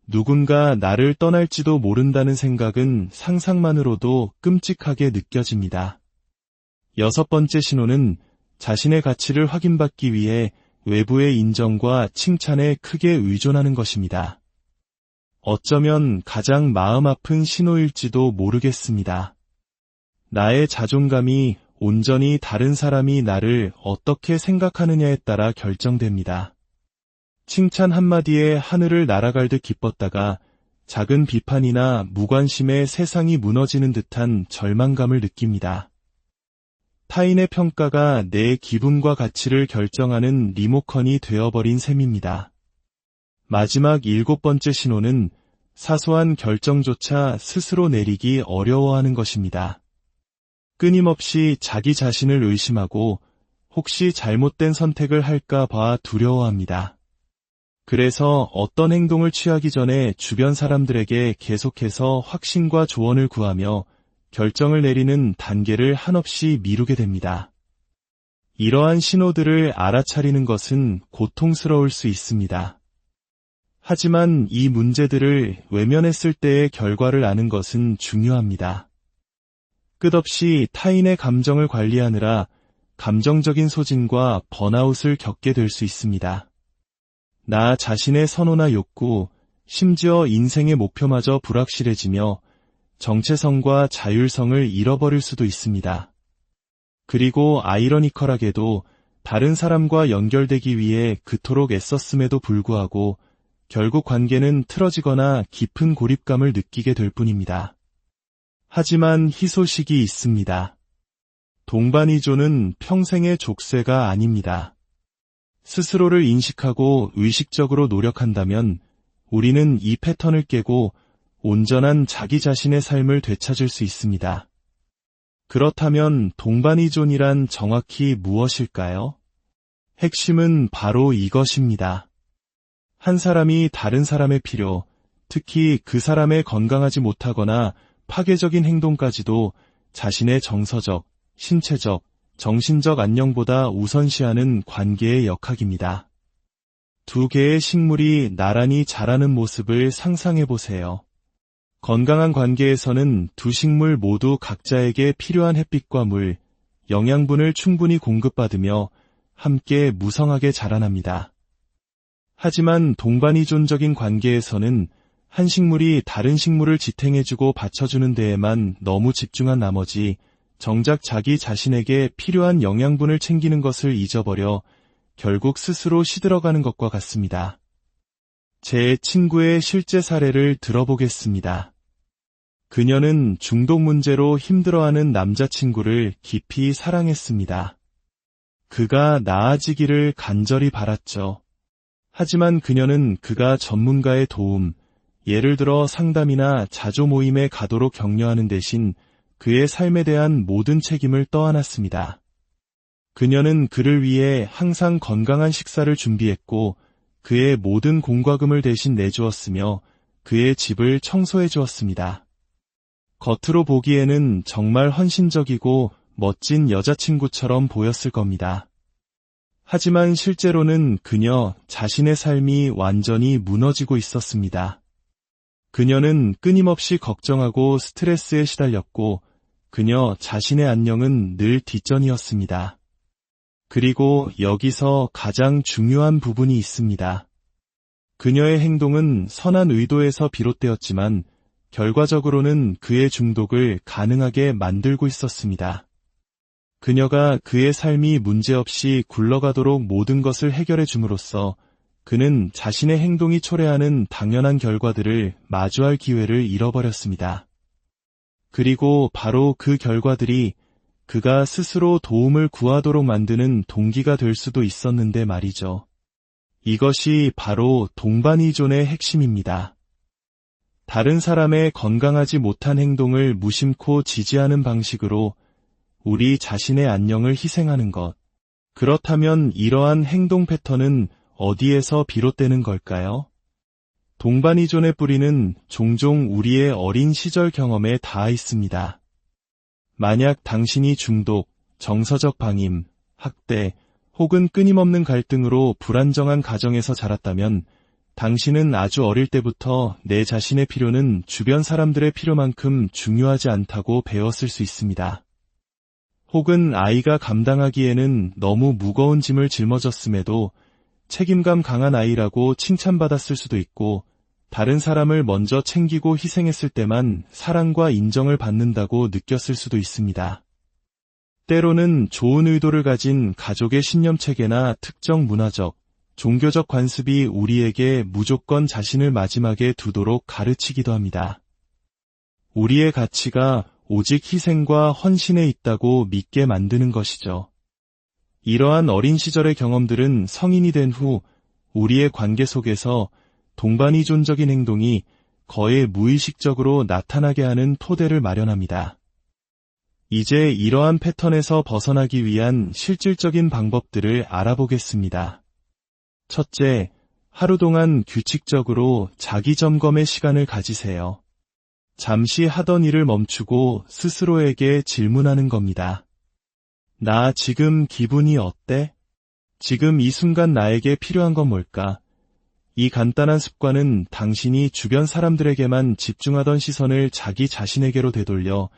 누군가 나를 떠날지도 모른다는 생각은 상상만으로도 끔찍하게 느껴집니다. 여섯 번째 신호는 자신의 가치를 확인받기 위해 외부의 인정과 칭찬에 크게 의존하는 것입니다. 어쩌면 가장 마음 아픈 신호일지도 모르겠습니다. 나의 자존감이 온전히 다른 사람이 나를 어떻게 생각하느냐에 따라 결정됩니다. 칭찬 한마디에 하늘을 날아갈 듯 기뻤다가 작은 비판이나 무관심에 세상이 무너지는 듯한 절망감을 느낍니다. 타인의 평가가 내 기분과 가치를 결정하는 리모컨이 되어버린 셈입니다. 마지막 7번째 신호는 사소한 결정조차 스스로 내리기 어려워하는 것입니다. 끊임없이 자기 자신을 의심하고 혹시 잘못된 선택을 할까 봐 두려워합니다. 그래서 어떤 행동을 취하기 전에 주변 사람들에게 계속해서 확신과 조언을 구하며 결정을 내리는 단계를 한없이 미루게 됩니다. 이러한 신호들을 알아차리는 것은 고통스러울 수 있습니다. 하지만 이 문제들을 외면했을 때의 결과를 아는 것은 중요합니다. 끝없이 타인의 감정을 관리하느라 감정적인 소진과 번아웃을 겪게 될 수 있습니다. 나 자신의 선호나 욕구, 심지어 인생의 목표마저 불확실해지며 정체성과 자율성을 잃어버릴 수도 있습니다. 그리고 아이러니컬하게도 다른 사람과 연결되기 위해 그토록 애썼음에도 불구하고 결국 관계는 틀어지거나 깊은 고립감을 느끼게 될 뿐입니다. 하지만 희소식이 있습니다. 동반이존은 평생의 족쇄가 아닙니다. 스스로를 인식하고 의식적으로 노력한다면 우리는 이 패턴을 깨고 온전한 자기 자신의 삶을 되찾을 수 있습니다. 그렇다면 동반이존이란 정확히 무엇일까요? 핵심은 바로 이것입니다. 한 사람이 다른 사람의 필요, 특히 그 사람의 건강하지 못하거나 파괴적인 행동까지도 자신의 정서적, 신체적, 정신적 안녕보다 우선시하는 관계의 역학입니다. 두 개의 식물이 나란히 자라는 모습을 상상해 보세요. 건강한 관계에서는 두 식물 모두 각자에게 필요한 햇빛과 물, 영양분을 충분히 공급받으며 함께 무성하게 자라납니다. 하지만 동반이존적인 관계에서는 한 식물이 다른 식물을 지탱해주고 받쳐주는 데에만 너무 집중한 나머지 정작 자기 자신에게 필요한 영양분을 챙기는 것을 잊어버려 결국 스스로 시들어가는 것과 같습니다. 제 친구의 실제 사례를 들어보겠습니다. 그녀는 중독 문제로 힘들어하는 남자친구를 깊이 사랑했습니다. 그가 나아지기를 간절히 바랐죠. 하지만 그녀는 그가 전문가의 도움, 예를 들어 상담이나 자조 모임에 가도록 격려하는 대신 그의 삶에 대한 모든 책임을 떠안았습니다. 그녀는 그를 위해 항상 건강한 식사를 준비했고 그의 모든 공과금을 대신 내주었으며 그의 집을 청소해 주었습니다. 겉으로 보기에는 정말 헌신적이고 멋진 여자친구처럼 보였을 겁니다. 하지만 실제로는 그녀 자신의 삶이 완전히 무너지고 있었습니다. 그녀는 끊임없이 걱정하고 스트레스에 시달렸고 그녀 자신의 안녕은 늘 뒷전이었습니다. 그리고 여기서 가장 중요한 부분이 있습니다. 그녀의 행동은 선한 의도에서 비롯되었지만 결과적으로는 그의 중독을 가능하게 만들고 있었습니다. 그녀가 그의 삶이 문제없이 굴러가도록 모든 것을 해결해 줌으로써 그는 자신의 행동이 초래하는 당연한 결과들을 마주할 기회를 잃어버렸습니다. 그리고 바로 그 결과들이 그가 스스로 도움을 구하도록 만드는 동기가 될 수도 있었는데 말이죠. 이것이 바로 동반이존의 핵심입니다. 다른 사람의 건강하지 못한 행동을 무심코 지지하는 방식으로 우리 자신의 안녕을 희생하는 것. 그렇다면 이러한 행동 패턴은 어디에서 비롯되는 걸까요? 동반이존의 뿌리는 종종 우리의 어린 시절 경험에 닿아 있습니다. 만약 당신이 중독, 정서적 방임, 학대, 혹은 끊임없는 갈등으로 불안정한 가정에서 자랐다면 당신은 아주 어릴 때부터 내 자신의 필요는 주변 사람들의 필요만큼 중요하지 않다고 배웠을 수 있습니다. 혹은 아이가 감당하기에는 너무 무거운 짐을 짊어졌음에도 책임감 강한 아이라고 칭찬받았을 수도 있고 다른 사람을 먼저 챙기고 희생했을 때만 사랑과 인정을 받는다고 느꼈을 수도 있습니다. 때로는 좋은 의도를 가진 가족의 신념체계나 특정 문화적, 종교적 관습이 우리에게 무조건 자신을 마지막에 두도록 가르치기도 합니다. 우리의 가치가 오직 희생과 헌신에 있다고 믿게 만드는 것이죠. 이러한 어린 시절의 경험들은 성인이 된 후 우리의 관계 속에서 동반이존적인 행동이 거의 무의식적으로 나타나게 하는 토대를 마련합니다. 이제 이러한 패턴에서 벗어나기 위한 실질적인 방법들을 알아보겠습니다. 첫째, 하루 동안 규칙적으로 자기 점검의 시간을 가지세요. 잠시 하던 일을 멈추고 스스로에게 질문하는 겁니다. 나 지금 기분이 어때? 지금 이 순간 나에게 필요한 건 뭘까? 이 간단한 습관은 당신이 주변 사람들에게만 집중하던 시선을 자기 자신에게로 되돌려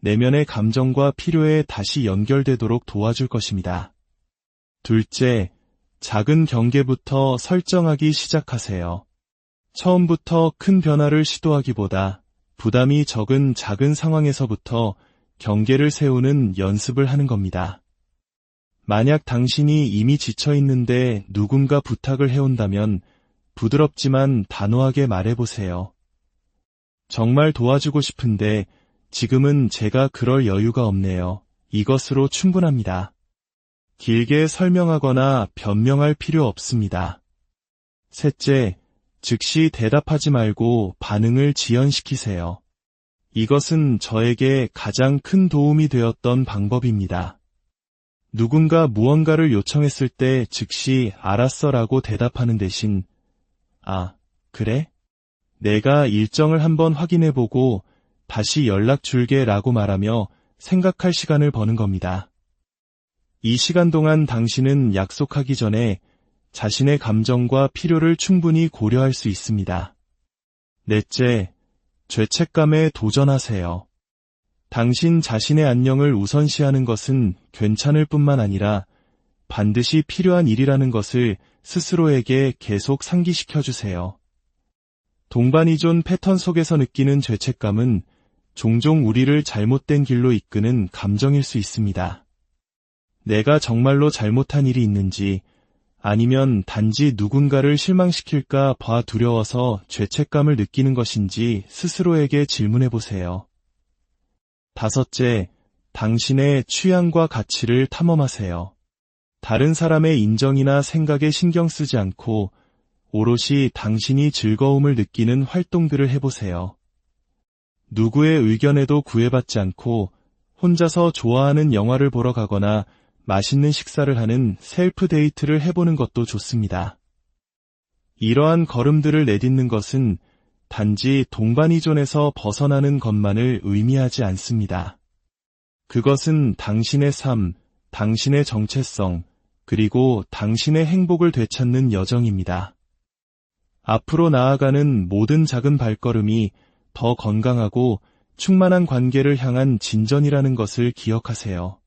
내면의 감정과 필요에 다시 연결되도록 도와줄 것입니다. 둘째, 작은 경계부터 설정하기 시작하세요. 처음부터 큰 변화를 시도하기보다 부담이 적은 작은 상황에서부터 경계를 세우는 연습을 하는 겁니다. 만약 당신이 이미 지쳐 있는데 누군가 부탁을 해온다면 부드럽지만 단호하게 말해보세요. 정말 도와주고 싶은데 지금은 제가 그럴 여유가 없네요. 이것으로 충분합니다. 길게 설명하거나 변명할 필요 없습니다. 셋째, 즉시 대답하지 말고 반응을 지연시키세요. 이것은 저에게 가장 큰 도움이 되었던 방법입니다. 누군가 무언가를 요청했을 때 즉시 알았어라고 대답하는 대신 아, 그래? 내가 일정을 한번 확인해보고 다시 연락 줄게 라고 말하며 생각할 시간을 버는 겁니다. 이 시간 동안 당신은 약속하기 전에 자신의 감정과 필요를 충분히 고려할 수 있습니다. 넷째, 죄책감에 도전하세요. 당신 자신의 안녕을 우선시하는 것은 괜찮을 뿐만 아니라 반드시 필요한 일이라는 것을 스스로에게 계속 상기시켜주세요. 동반이존 패턴 속에서 느끼는 죄책감은 종종 우리를 잘못된 길로 이끄는 감정일 수 있습니다. 내가 정말로 잘못한 일이 있는지 아니면 단지 누군가를 실망시킬까 봐 두려워서 죄책감을 느끼는 것인지 스스로에게 질문해보세요. 다섯째, 당신의 취향과 가치를 탐험하세요. 다른 사람의 인정이나 생각에 신경 쓰지 않고 오롯이 당신이 즐거움을 느끼는 활동들을 해보세요. 누구의 의견에도 구애받지 않고 혼자서 좋아하는 영화를 보러 가거나 맛있는 식사를 하는 셀프 데이트를 해보는 것도 좋습니다. 이러한 걸음들을 내딛는 것은 단지 동반이존에서 벗어나는 것만을 의미하지 않습니다. 그것은 당신의 삶, 당신의 정체성, 그리고 당신의 행복을 되찾는 여정입니다. 앞으로 나아가는 모든 작은 발걸음이 더 건강하고 충만한 관계를 향한 진전이라는 것을 기억하세요.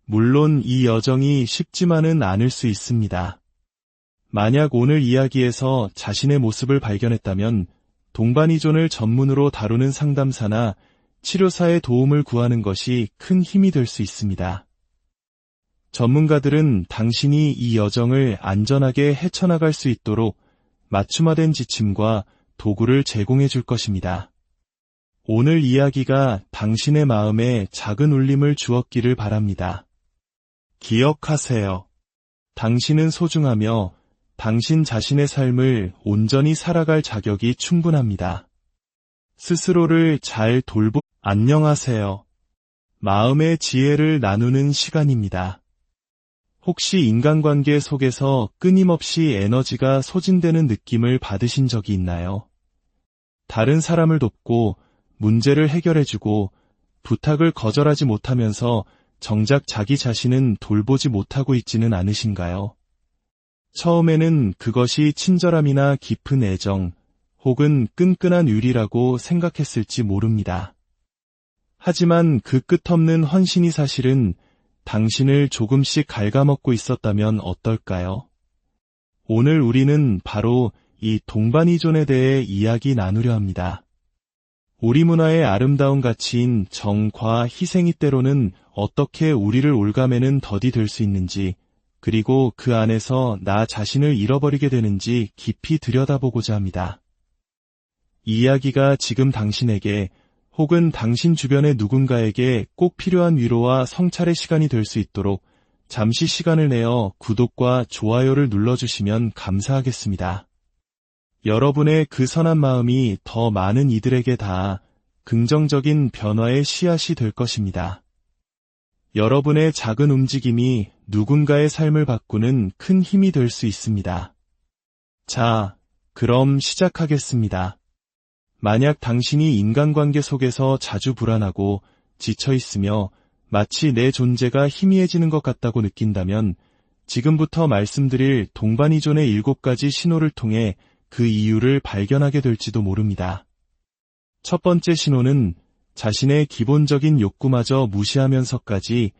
물론 이 여정이 쉽지만은 않을 수 있습니다. 만약 오늘 이야기에서 자신의 모습을 발견했다면 동반이존을 전문으로 다루는 상담사나 치료사의 도움을 구하는 것이 큰 힘이 될 수 있습니다. 전문가들은 당신이 이 여정을 안전하게 헤쳐나갈 수 있도록 맞춤화된 지침과 도구를 제공해 줄 것입니다. 오늘 이야기가 당신의 마음에 작은 울림을 주었기를 바랍니다. 기억하세요. 당신은 소중하며 당신 자신의 삶을 온전히 살아갈 자격이 충분합니다. 스스로를 잘 안녕하세요. 마음의 지혜를 나누는 시간입니다. 혹시 인간관계 속에서 끊임없이 에너지가 소진되는 느낌을 받으신 적이 있나요? 다른 사람을 돕고 문제를 해결해주고 부탁을 거절하지 못하면서 정작 자기 자신은 돌보지 못하고 있지는 않으신가요? 처음에는 그것이 친절함이나 깊은 애정 혹은 끈끈한 의리라고 생각했을지 모릅니다. 하지만 그 끝없는 헌신이 사실은 당신을 조금씩 갉아먹고 있었다면 어떨까요? 오늘 우리는 바로 이 동반이존에 대해 이야기 나누려 합니다. 우리 문화의 아름다운 가치인 정과 희생이 때로는 어떻게 우리를 올가매는 덫이 될 수 있는지, 그리고 그 안에서 나 자신을 잃어버리게 되는지 깊이 들여다보고자 합니다. 이 이야기가 지금 당신에게 혹은 당신 주변의 누군가에게 꼭 필요한 위로와 성찰의 시간이 될 수 있도록 잠시 시간을 내어 구독과 좋아요를 눌러주시면 감사하겠습니다. 여러분의 그 선한 마음이 더 많은 이들에게 닿아 긍정적인 변화의 씨앗이 될 것입니다. 여러분의 작은 움직임이 누군가의 삶을 바꾸는 큰 힘이 될 수 있습니다. 자, 그럼 시작하겠습니다. 만약 당신이 인간관계 속에서 자주 불안하고 지쳐 있으며 마치 내 존재가 희미해지는 것 같다고 느낀다면 지금부터 말씀드릴 동반이존의 7가지 신호를 통해 그 이유를 발견하게 될지도 모릅니다. 첫 번째 신호는 자신의 기본적인 욕구마저 무시하면서까지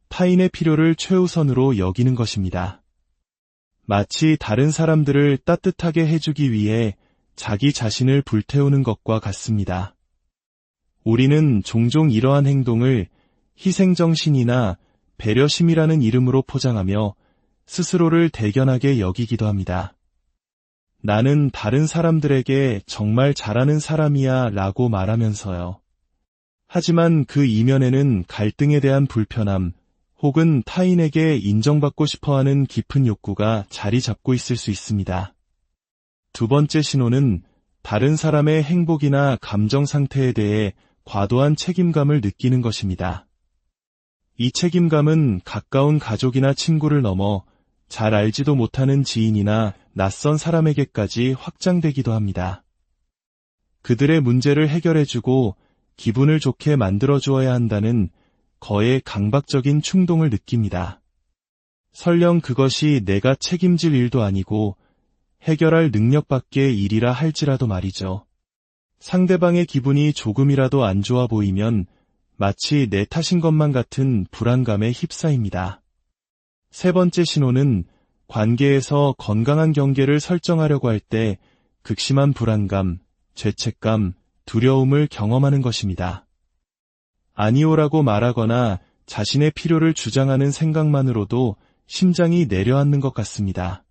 타인의 필요를 최우선으로 여기는 것입니다. 마치 다른 사람들을 따뜻하게 해주기 위해 자기 자신을 불태우는 것과 같습니다. 우리는 종종 이러한 행동을 희생정신이나 배려심이라는 이름으로 포장하며 스스로를 대견하게 여기기도 합니다. 나는 다른 사람들에게 정말 잘하는 사람이야 라고 말하면서요. 하지만 그 이면에는 갈등에 대한 불편함, 혹은 타인에게 인정받고 싶어하는 깊은 욕구가 자리 잡고 있을 수 있습니다. 두 번째 신호는 다른 사람의 행복이나 감정 상태에 대해 과도한 책임감을 느끼는 것입니다. 이 책임감은 가까운 가족이나 친구를 넘어 잘 알지도 못하는 지인이나 낯선 사람에게까지 확장되기도 합니다. 그들의 문제를 해결해주고 기분을 좋게 만들어주어야 한다는 거의 강박적인 충동을 느낍니다. 설령 그것이 내가 책임질 일도 아니고 해결할 능력 밖의 일이라 할지라도 말이죠. 상대방의 기분이 조금이라도 안 좋아 보이면 마치 내 탓인 것만 같은 불안감에 휩싸입니다. 세 번째 신호는 관계에서 건강한 경계를 설정하려고 할 때 극심한 불안감, 죄책감, 두려움을 경험하는 것입니다. 아니오라고 말하거나 자신의 필요를 주장하는 생각만으로도 심장이 내려앉는 것 같습니다.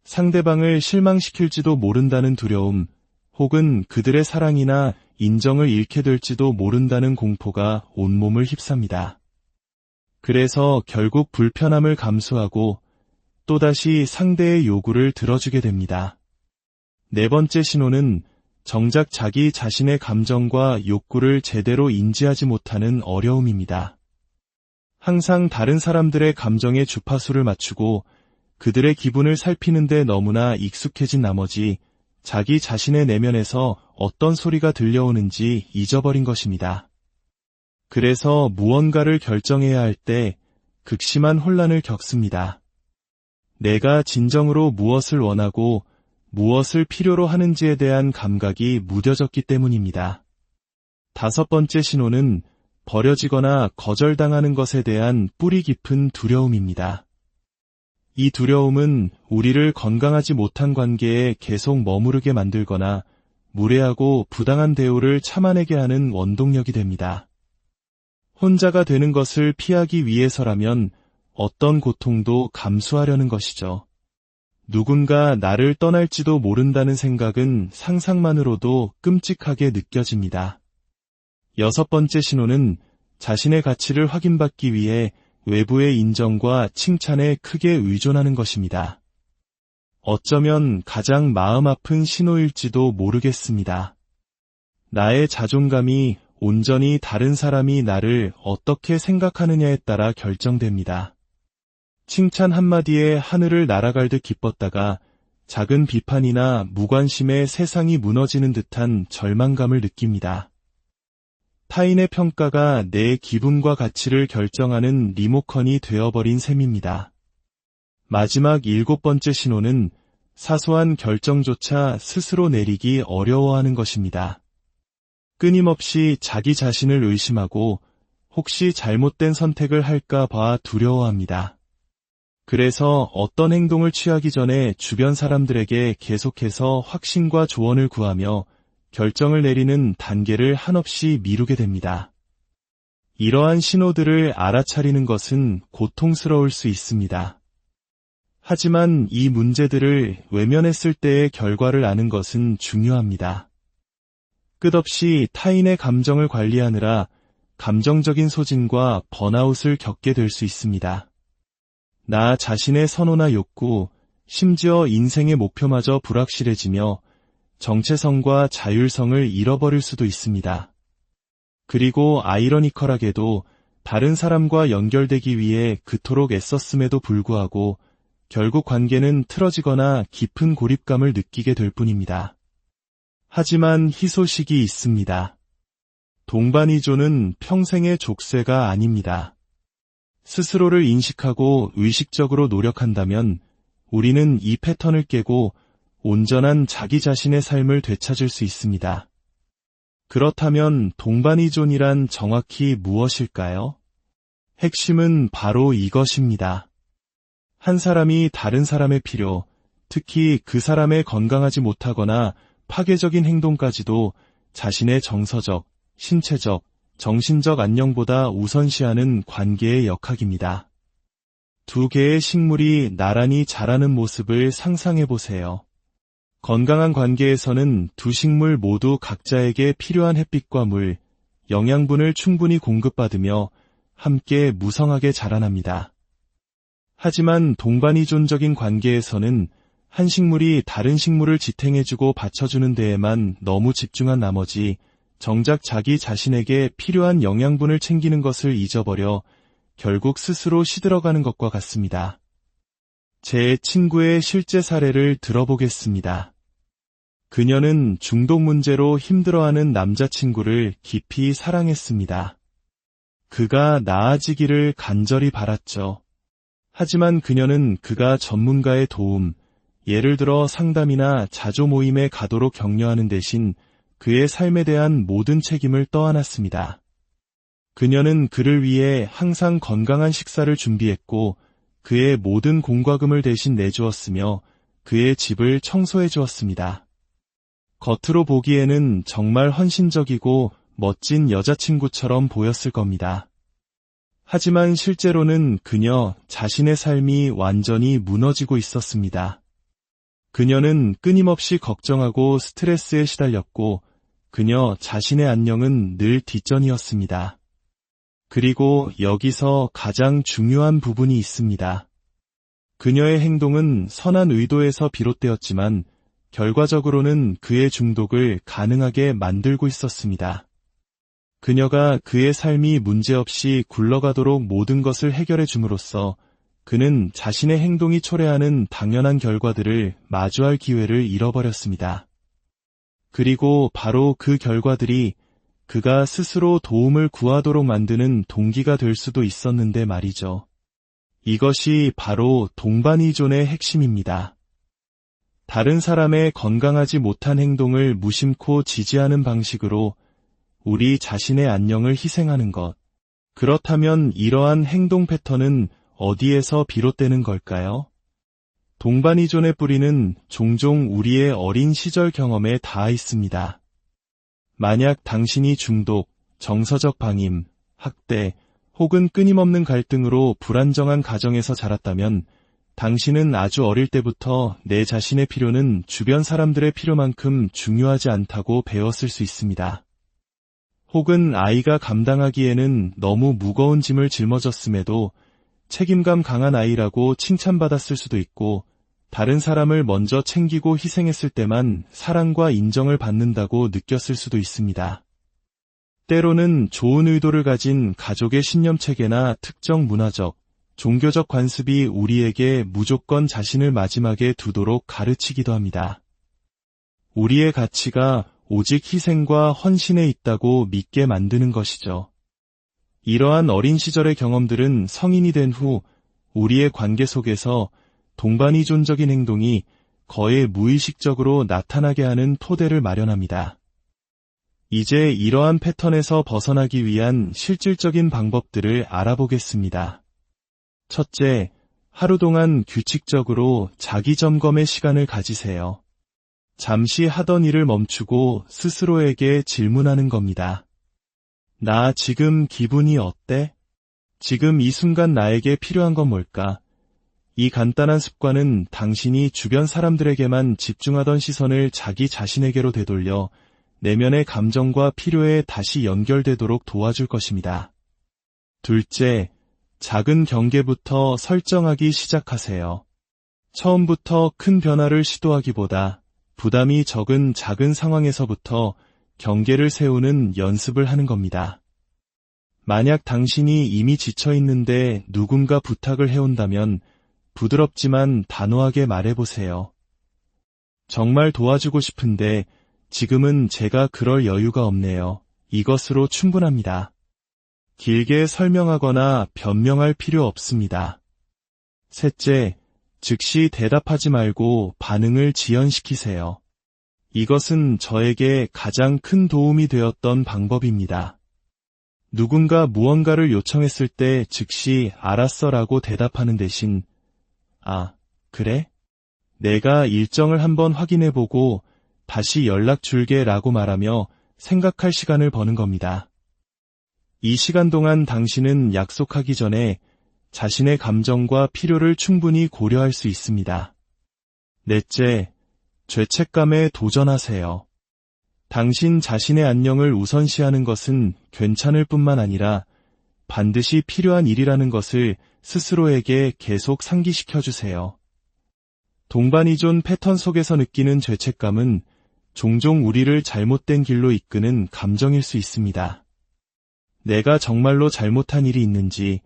상대방을 실망시킬지도 모른다는 두려움, 혹은 그들의 사랑이나 인정을 잃게 될지도 모른다는 공포가 온몸을 휩쌉니다. 그래서 결국 불편함을 감수하고 또다시 상대의 요구를 들어주게 됩니다. 네 번째 신호는 정작 자기 자신의 감정과 욕구를 제대로 인지하지 못하는 어려움입니다. 항상 다른 사람들의 감정에 주파수를 맞추고 그들의 기분을 살피는데 너무나 익숙해진 나머지 자기 자신의 내면에서 어떤 소리가 들려오는지 잊어버린 것입니다. 그래서 무언가를 결정해야 할 때 극심한 혼란을 겪습니다. 내가 진정으로 무엇을 원하고 무엇을 필요로 하는지에 대한 감각이 무뎌졌기 때문입니다. 다섯 번째 신호는 버려지거나 거절당하는 것에 대한 뿌리 깊은 두려움입니다. 이 두려움은 우리를 건강하지 못한 관계에 계속 머무르게 만들거나 무례하고 부당한 대우를 참아내게 하는 원동력이 됩니다. 혼자가 되는 것을 피하기 위해서라면 어떤 고통도 감수하려는 것이죠. 누군가 나를 떠날지도 모른다는 생각은 상상만으로도 끔찍하게 느껴집니다. 여섯 번째 신호는 자신의 가치를 확인받기 위해 외부의 인정과 칭찬에 크게 의존하는 것입니다. 어쩌면 가장 마음 아픈 신호일지도 모르겠습니다. 나의 자존감이 온전히 다른 사람이 나를 어떻게 생각하느냐에 따라 결정됩니다. 칭찬 한마디에 하늘을 날아갈 듯 기뻤다가 작은 비판이나 무관심에 세상이 무너지는 듯한 절망감을 느낍니다. 타인의 평가가 내 기분과 가치를 결정하는 리모컨이 되어버린 셈입니다. 마지막 일곱 번째 신호는 사소한 결정조차 스스로 내리기 어려워하는 것입니다. 끊임없이 자기 자신을 의심하고 혹시 잘못된 선택을 할까 봐 두려워합니다. 그래서 어떤 행동을 취하기 전에 주변 사람들에게 계속해서 확신과 조언을 구하며 결정을 내리는 단계를 한없이 미루게 됩니다. 이러한 신호들을 알아차리는 것은 고통스러울 수 있습니다. 하지만 이 문제들을 외면했을 때의 결과를 아는 것은 중요합니다. 끝없이 타인의 감정을 관리하느라 감정적인 소진과 번아웃을 겪게 될 수 있습니다. 나 자신의 선호나 욕구, 심지어 인생의 목표마저 불확실해지며 정체성과 자율성을 잃어버릴 수도 있습니다. 그리고 아이러니컬하게도 다른 사람과 연결되기 위해 그토록 애썼음에도 불구하고 결국 관계는 틀어지거나 깊은 고립감을 느끼게 될 뿐입니다. 하지만 희소식이 있습니다. 동반이존은 평생의 족쇄가 아닙니다. 스스로를 인식하고 의식적으로 노력한다면 우리는 이 패턴을 깨고 온전한 자기 자신의 삶을 되찾을 수 있습니다. 그렇다면 동반이존이란 정확히 무엇일까요? 핵심은 바로 이것입니다. 한 사람이 다른 사람의 필요, 특히 그 사람의 건강하지 못하거나 파괴적인 행동까지도 자신의 정서적, 신체적, 정신적 안녕보다 우선시하는 관계의 역학입니다. 두 개의 식물이 나란히 자라는 모습을 상상해보세요. 건강한 관계에서는 두 식물 모두 각자에게 필요한 햇빛과 물, 영양분을 충분히 공급받으며 함께 무성하게 자라납니다. 하지만 동반이존적인 관계에서는 한 식물이 다른 식물을 지탱해주고 받쳐주는 데에만 너무 집중한 나머지 정작 자기 자신에게 필요한 영양분을 챙기는 것을 잊어버려 결국 스스로 시들어가는 것과 같습니다. 제 친구의 실제 사례를 들어보겠습니다. 그녀는 중독 문제로 힘들어하는 남자친구를 깊이 사랑했습니다. 그가 나아지기를 간절히 바랐죠. 하지만 그녀는 그가 전문가의 도움, 예를 들어 상담이나 자조 모임에 가도록 격려하는 대신 그의 삶에 대한 모든 책임을 떠안았습니다. 그녀는 그를 위해 항상 건강한 식사를 준비했고 그의 모든 공과금을 대신 내주었으며 그의 집을 청소해 주었습니다. 겉으로 보기에는 정말 헌신적이고 멋진 여자친구처럼 보였을 겁니다. 하지만 실제로는 그녀 자신의 삶이 완전히 무너지고 있었습니다. 그녀는 끊임없이 걱정하고 스트레스에 시달렸고 그녀 자신의 안녕은 늘 뒷전이었습니다. 그리고 여기서 가장 중요한 부분이 있습니다. 그녀의 행동은 선한 의도에서 비롯되었지만 결과적으로는 그의 중독을 가능하게 만들고 있었습니다. 그녀가 그의 삶이 문제없이 굴러가도록 모든 것을 해결해 줌으로써 그는 자신의 행동이 초래하는 당연한 결과들을 마주할 기회를 잃어버렸습니다. 그리고 바로 그 결과들이 그가 스스로 도움을 구하도록 만드는 동기가 될 수도 있었는데 말이죠. 이것이 바로 동반이존의 핵심입니다. 다른 사람의 건강하지 못한 행동을 무심코 지지하는 방식으로 우리 자신의 안녕을 희생하는 것. 그렇다면 이러한 행동 패턴은 어디에서 비롯되는 걸까요? 동반이존의 뿌리는 종종 우리의 어린 시절 경험에 닿아 있습니다. 만약 당신이 중독, 정서적 방임, 학대, 혹은 끊임없는 갈등으로 불안정한 가정에서 자랐다면 당신은 아주 어릴 때부터 내 자신의 필요는 주변 사람들의 필요만큼 중요하지 않다고 배웠을 수 있습니다. 혹은 아이가 감당하기에는 너무 무거운 짐을 짊어졌음에도 책임감 강한 아이라고 칭찬받았을 수도 있고 다른 사람을 먼저 챙기고 희생했을 때만 사랑과 인정을 받는다고 느꼈을 수도 있습니다. 때로는 좋은 의도를 가진 가족의 신념체계나 특정 문화적, 종교적 관습이 우리에게 무조건 자신을 마지막에 두도록 가르치기도 합니다. 우리의 가치가 오직 희생과 헌신에 있다고 믿게 만드는 것이죠. 이러한 어린 시절의 경험들은 성인이 된 후 우리의 관계 속에서 동반이존적인 행동이 거의 무의식적으로 나타나게 하는 토대를 마련합니다. 이제 이러한 패턴에서 벗어나기 위한 실질적인 방법들을 알아보겠습니다. 첫째, 하루 동안 규칙적으로 자기 점검의 시간을 가지세요. 잠시 하던 일을 멈추고 스스로에게 질문하는 겁니다. 나 지금 기분이 어때? 지금 이 순간 나에게 필요한 건 뭘까? 이 간단한 습관은 당신이 주변 사람들에게만 집중하던 시선을 자기 자신에게로 되돌려 내면의 감정과 필요에 다시 연결되도록 도와줄 것입니다. 둘째, 작은 경계부터 설정하기 시작하세요. 처음부터 큰 변화를 시도하기보다 부담이 적은 작은 상황에서부터 경계를 세우는 연습을 하는 겁니다. 만약 당신이 이미 지쳐 있는데 누군가 부탁을 해온다면 부드럽지만 단호하게 말해보세요. 정말 도와주고 싶은데 지금은 제가 그럴 여유가 없네요. 이것으로 충분합니다. 길게 설명하거나 변명할 필요 없습니다. 셋째, 즉시 대답하지 말고 반응을 지연시키세요. 이것은 저에게 가장 큰 도움이 되었던 방법입니다. 누군가 무언가를 요청했을 때 즉시 알았어라고 대답하는 대신 아, 그래? 내가 일정을 한번 확인해보고 다시 연락 줄게 라고 말하며 생각할 시간을 버는 겁니다. 이 시간 동안 당신은 약속하기 전에 자신의 감정과 필요를 충분히 고려할 수 있습니다. 넷째, 죄책감에 도전하세요. 당신 자신의 안녕을 우선시하는 것은 괜찮을 뿐만 아니라 반드시 필요한 일이라는 것을 스스로에게 계속 상기시켜 주세요. 동반이존 패턴 속에서 느끼는 죄책감은 종종 우리를 잘못된 길로 이끄는 감정일 수 있습니다. 내가 정말로 잘못한 일이 있는지,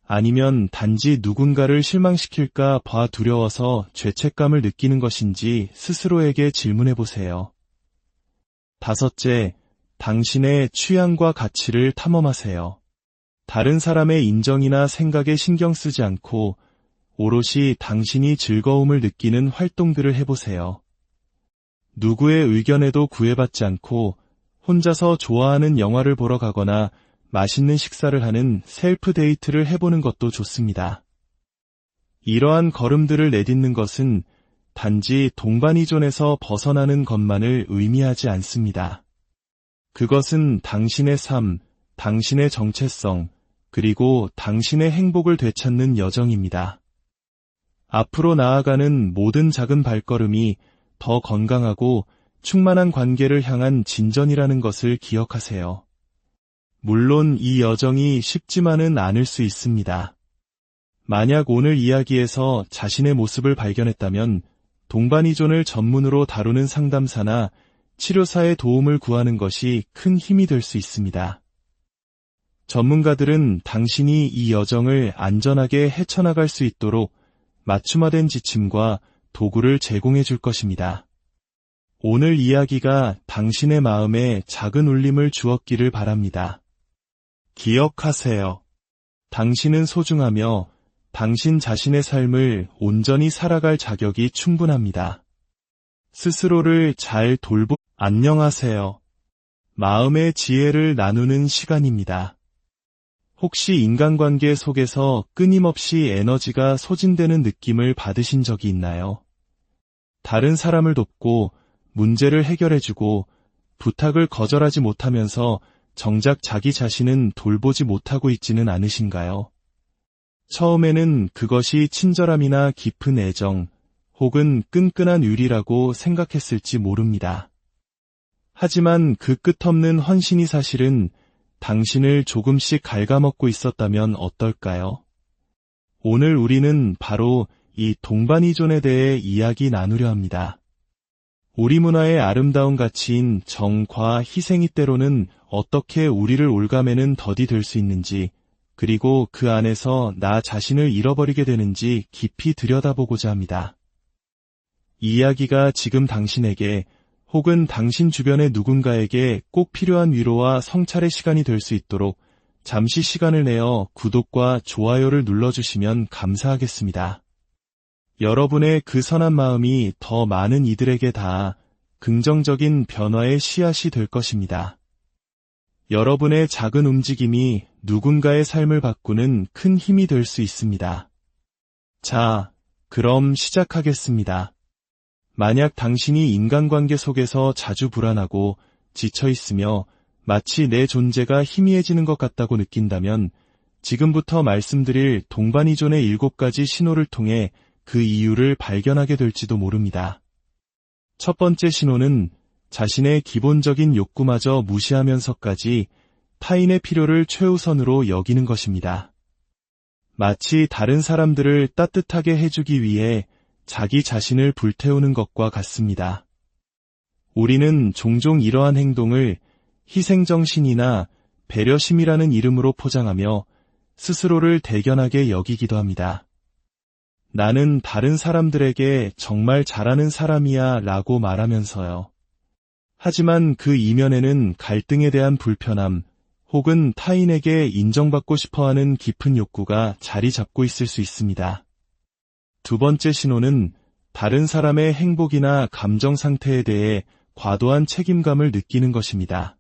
아니면 단지 누군가를 실망시킬까 봐 두려워서 죄책감을 느끼는 것인지 스스로에게 질문해 보세요. 다섯째, 당신의 취향과 가치를 탐험하세요. 다른 사람의 인정이나 생각에 신경 쓰지 않고 오롯이 당신이 즐거움을 느끼는 활동들을 해보세요. 누구의 의견에도 구애받지 않고 혼자서 좋아하는 영화를 보러 가거나 맛있는 식사를 하는 셀프 데이트를 해보는 것도 좋습니다. 이러한 걸음들을 내딛는 것은 단지 동반이존에서 벗어나는 것만을 의미하지 않습니다. 그것은 당신의 삶, 당신의 정체성, 그리고 당신의 행복을 되찾는 여정입니다. 앞으로 나아가는 모든 작은 발걸음이 더 건강하고 충만한 관계를 향한 진전이라는 것을 기억하세요. 물론 이 여정이 쉽지만은 않을 수 있습니다. 만약 오늘 이야기에서 자신의 모습을 발견했다면 동반이존을 전문으로 다루는 상담사나 치료사의 도움을 구하는 것이 큰 힘이 될 수 있습니다. 전문가들은 당신이 이 여정을 안전하게 헤쳐나갈 수 있도록 맞춤화된 지침과 도구를 제공해 줄 것입니다. 오늘 이야기가 당신의 마음에 작은 울림을 주었기를 바랍니다. 기억하세요. 당신은 소중하며 당신 자신의 삶을 온전히 살아갈 자격이 충분합니다. 스스로를 잘 안녕하세요. 마음의 지혜를 나누는 시간입니다. 혹시 인간관계 속에서 끊임없이 에너지가 소진되는 느낌을 받으신 적이 있나요? 다른 사람을 돕고 문제를 해결해주고 부탁을 거절하지 못하면서 정작 자기 자신은 돌보지 못하고 있지는 않으신가요? 처음에는 그것이 친절함이나 깊은 애정 혹은 끈끈한 의리라고 생각했을지 모릅니다. 하지만 그 끝없는 헌신이 사실은 당신을 조금씩 갉아먹고 있었다면 어떨까요? 오늘 우리는 바로 이 동반이존에 대해 이야기 나누려 합니다. 우리 문화의 아름다운 가치인 정과 희생이 때로는 어떻게 우리를 올가매는 덫이 될 수 있는지, 그리고 그 안에서 나 자신을 잃어버리게 되는지 깊이 들여다보고자 합니다. 이 이야기가 지금 당신에게 혹은 당신 주변의 누군가에게 꼭 필요한 위로와 성찰의 시간이 될 수 있도록 잠시 시간을 내어 구독과 좋아요를 눌러주시면 감사하겠습니다. 여러분의 그 선한 마음이 더 많은 이들에게 닿아 긍정적인 변화의 씨앗이 될 것입니다. 여러분의 작은 움직임이 누군가의 삶을 바꾸는 큰 힘이 될 수 있습니다. 자, 그럼 시작하겠습니다. 만약 당신이 인간관계 속에서 자주 불안하고 지쳐있으며 마치 내 존재가 희미해지는 것 같다고 느낀다면 지금부터 말씀드릴 동반이존의 7가지 신호를 통해 그 이유를 발견하게 될지도 모릅니다. 첫 번째 신호는 자신의 기본적인 욕구마저 무시하면서까지 타인의 필요를 최우선으로 여기는 것입니다. 마치 다른 사람들을 따뜻하게 해주기 위해 자기 자신을 불태우는 것과 같습니다. 우리는 종종 이러한 행동을 희생정신이나 배려심이라는 이름으로 포장하며 스스로를 대견하게 여기기도 합니다. 나는 다른 사람들에게 정말 잘하는 사람이야 라고 말하면서요. 하지만 그 이면에는 갈등에 대한 불편함 혹은 타인에게 인정받고 싶어하는 깊은 욕구가 자리 잡고 있을 수 있습니다. 두 번째 신호는 다른 사람의 행복이나 감정 상태에 대해 과도한 책임감을 느끼는 것입니다.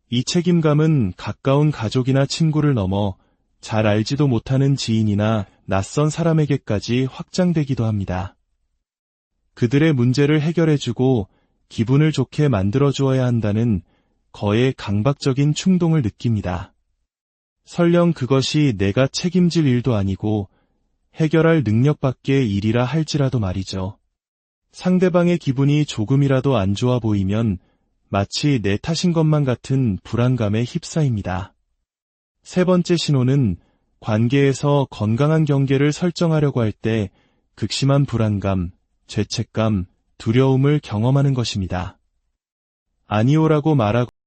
이 책임감은 가까운 가족이나 친구를 넘어 잘 알지도 못하는 지인이나 낯선 사람에게까지 확장되기도 합니다. 그들의 문제를 해결해주고 기분을 좋게 만들어주어야 한다는 거의 강박적인 충동을 느낍니다. 설령 그것이 내가 책임질 일도 아니고 해결할 능력밖의 일이라 할지라도 말이죠. 상대방의 기분이 조금이라도 안 좋아 보이면 마치 내 탓인 것만 같은 불안감에 휩싸입니다. 세 번째 신호는 관계에서 건강한 경계를 설정하려고 할 때 극심한 불안감, 죄책감, 두려움을 경험하는 것입니다. 아니오라고 말하고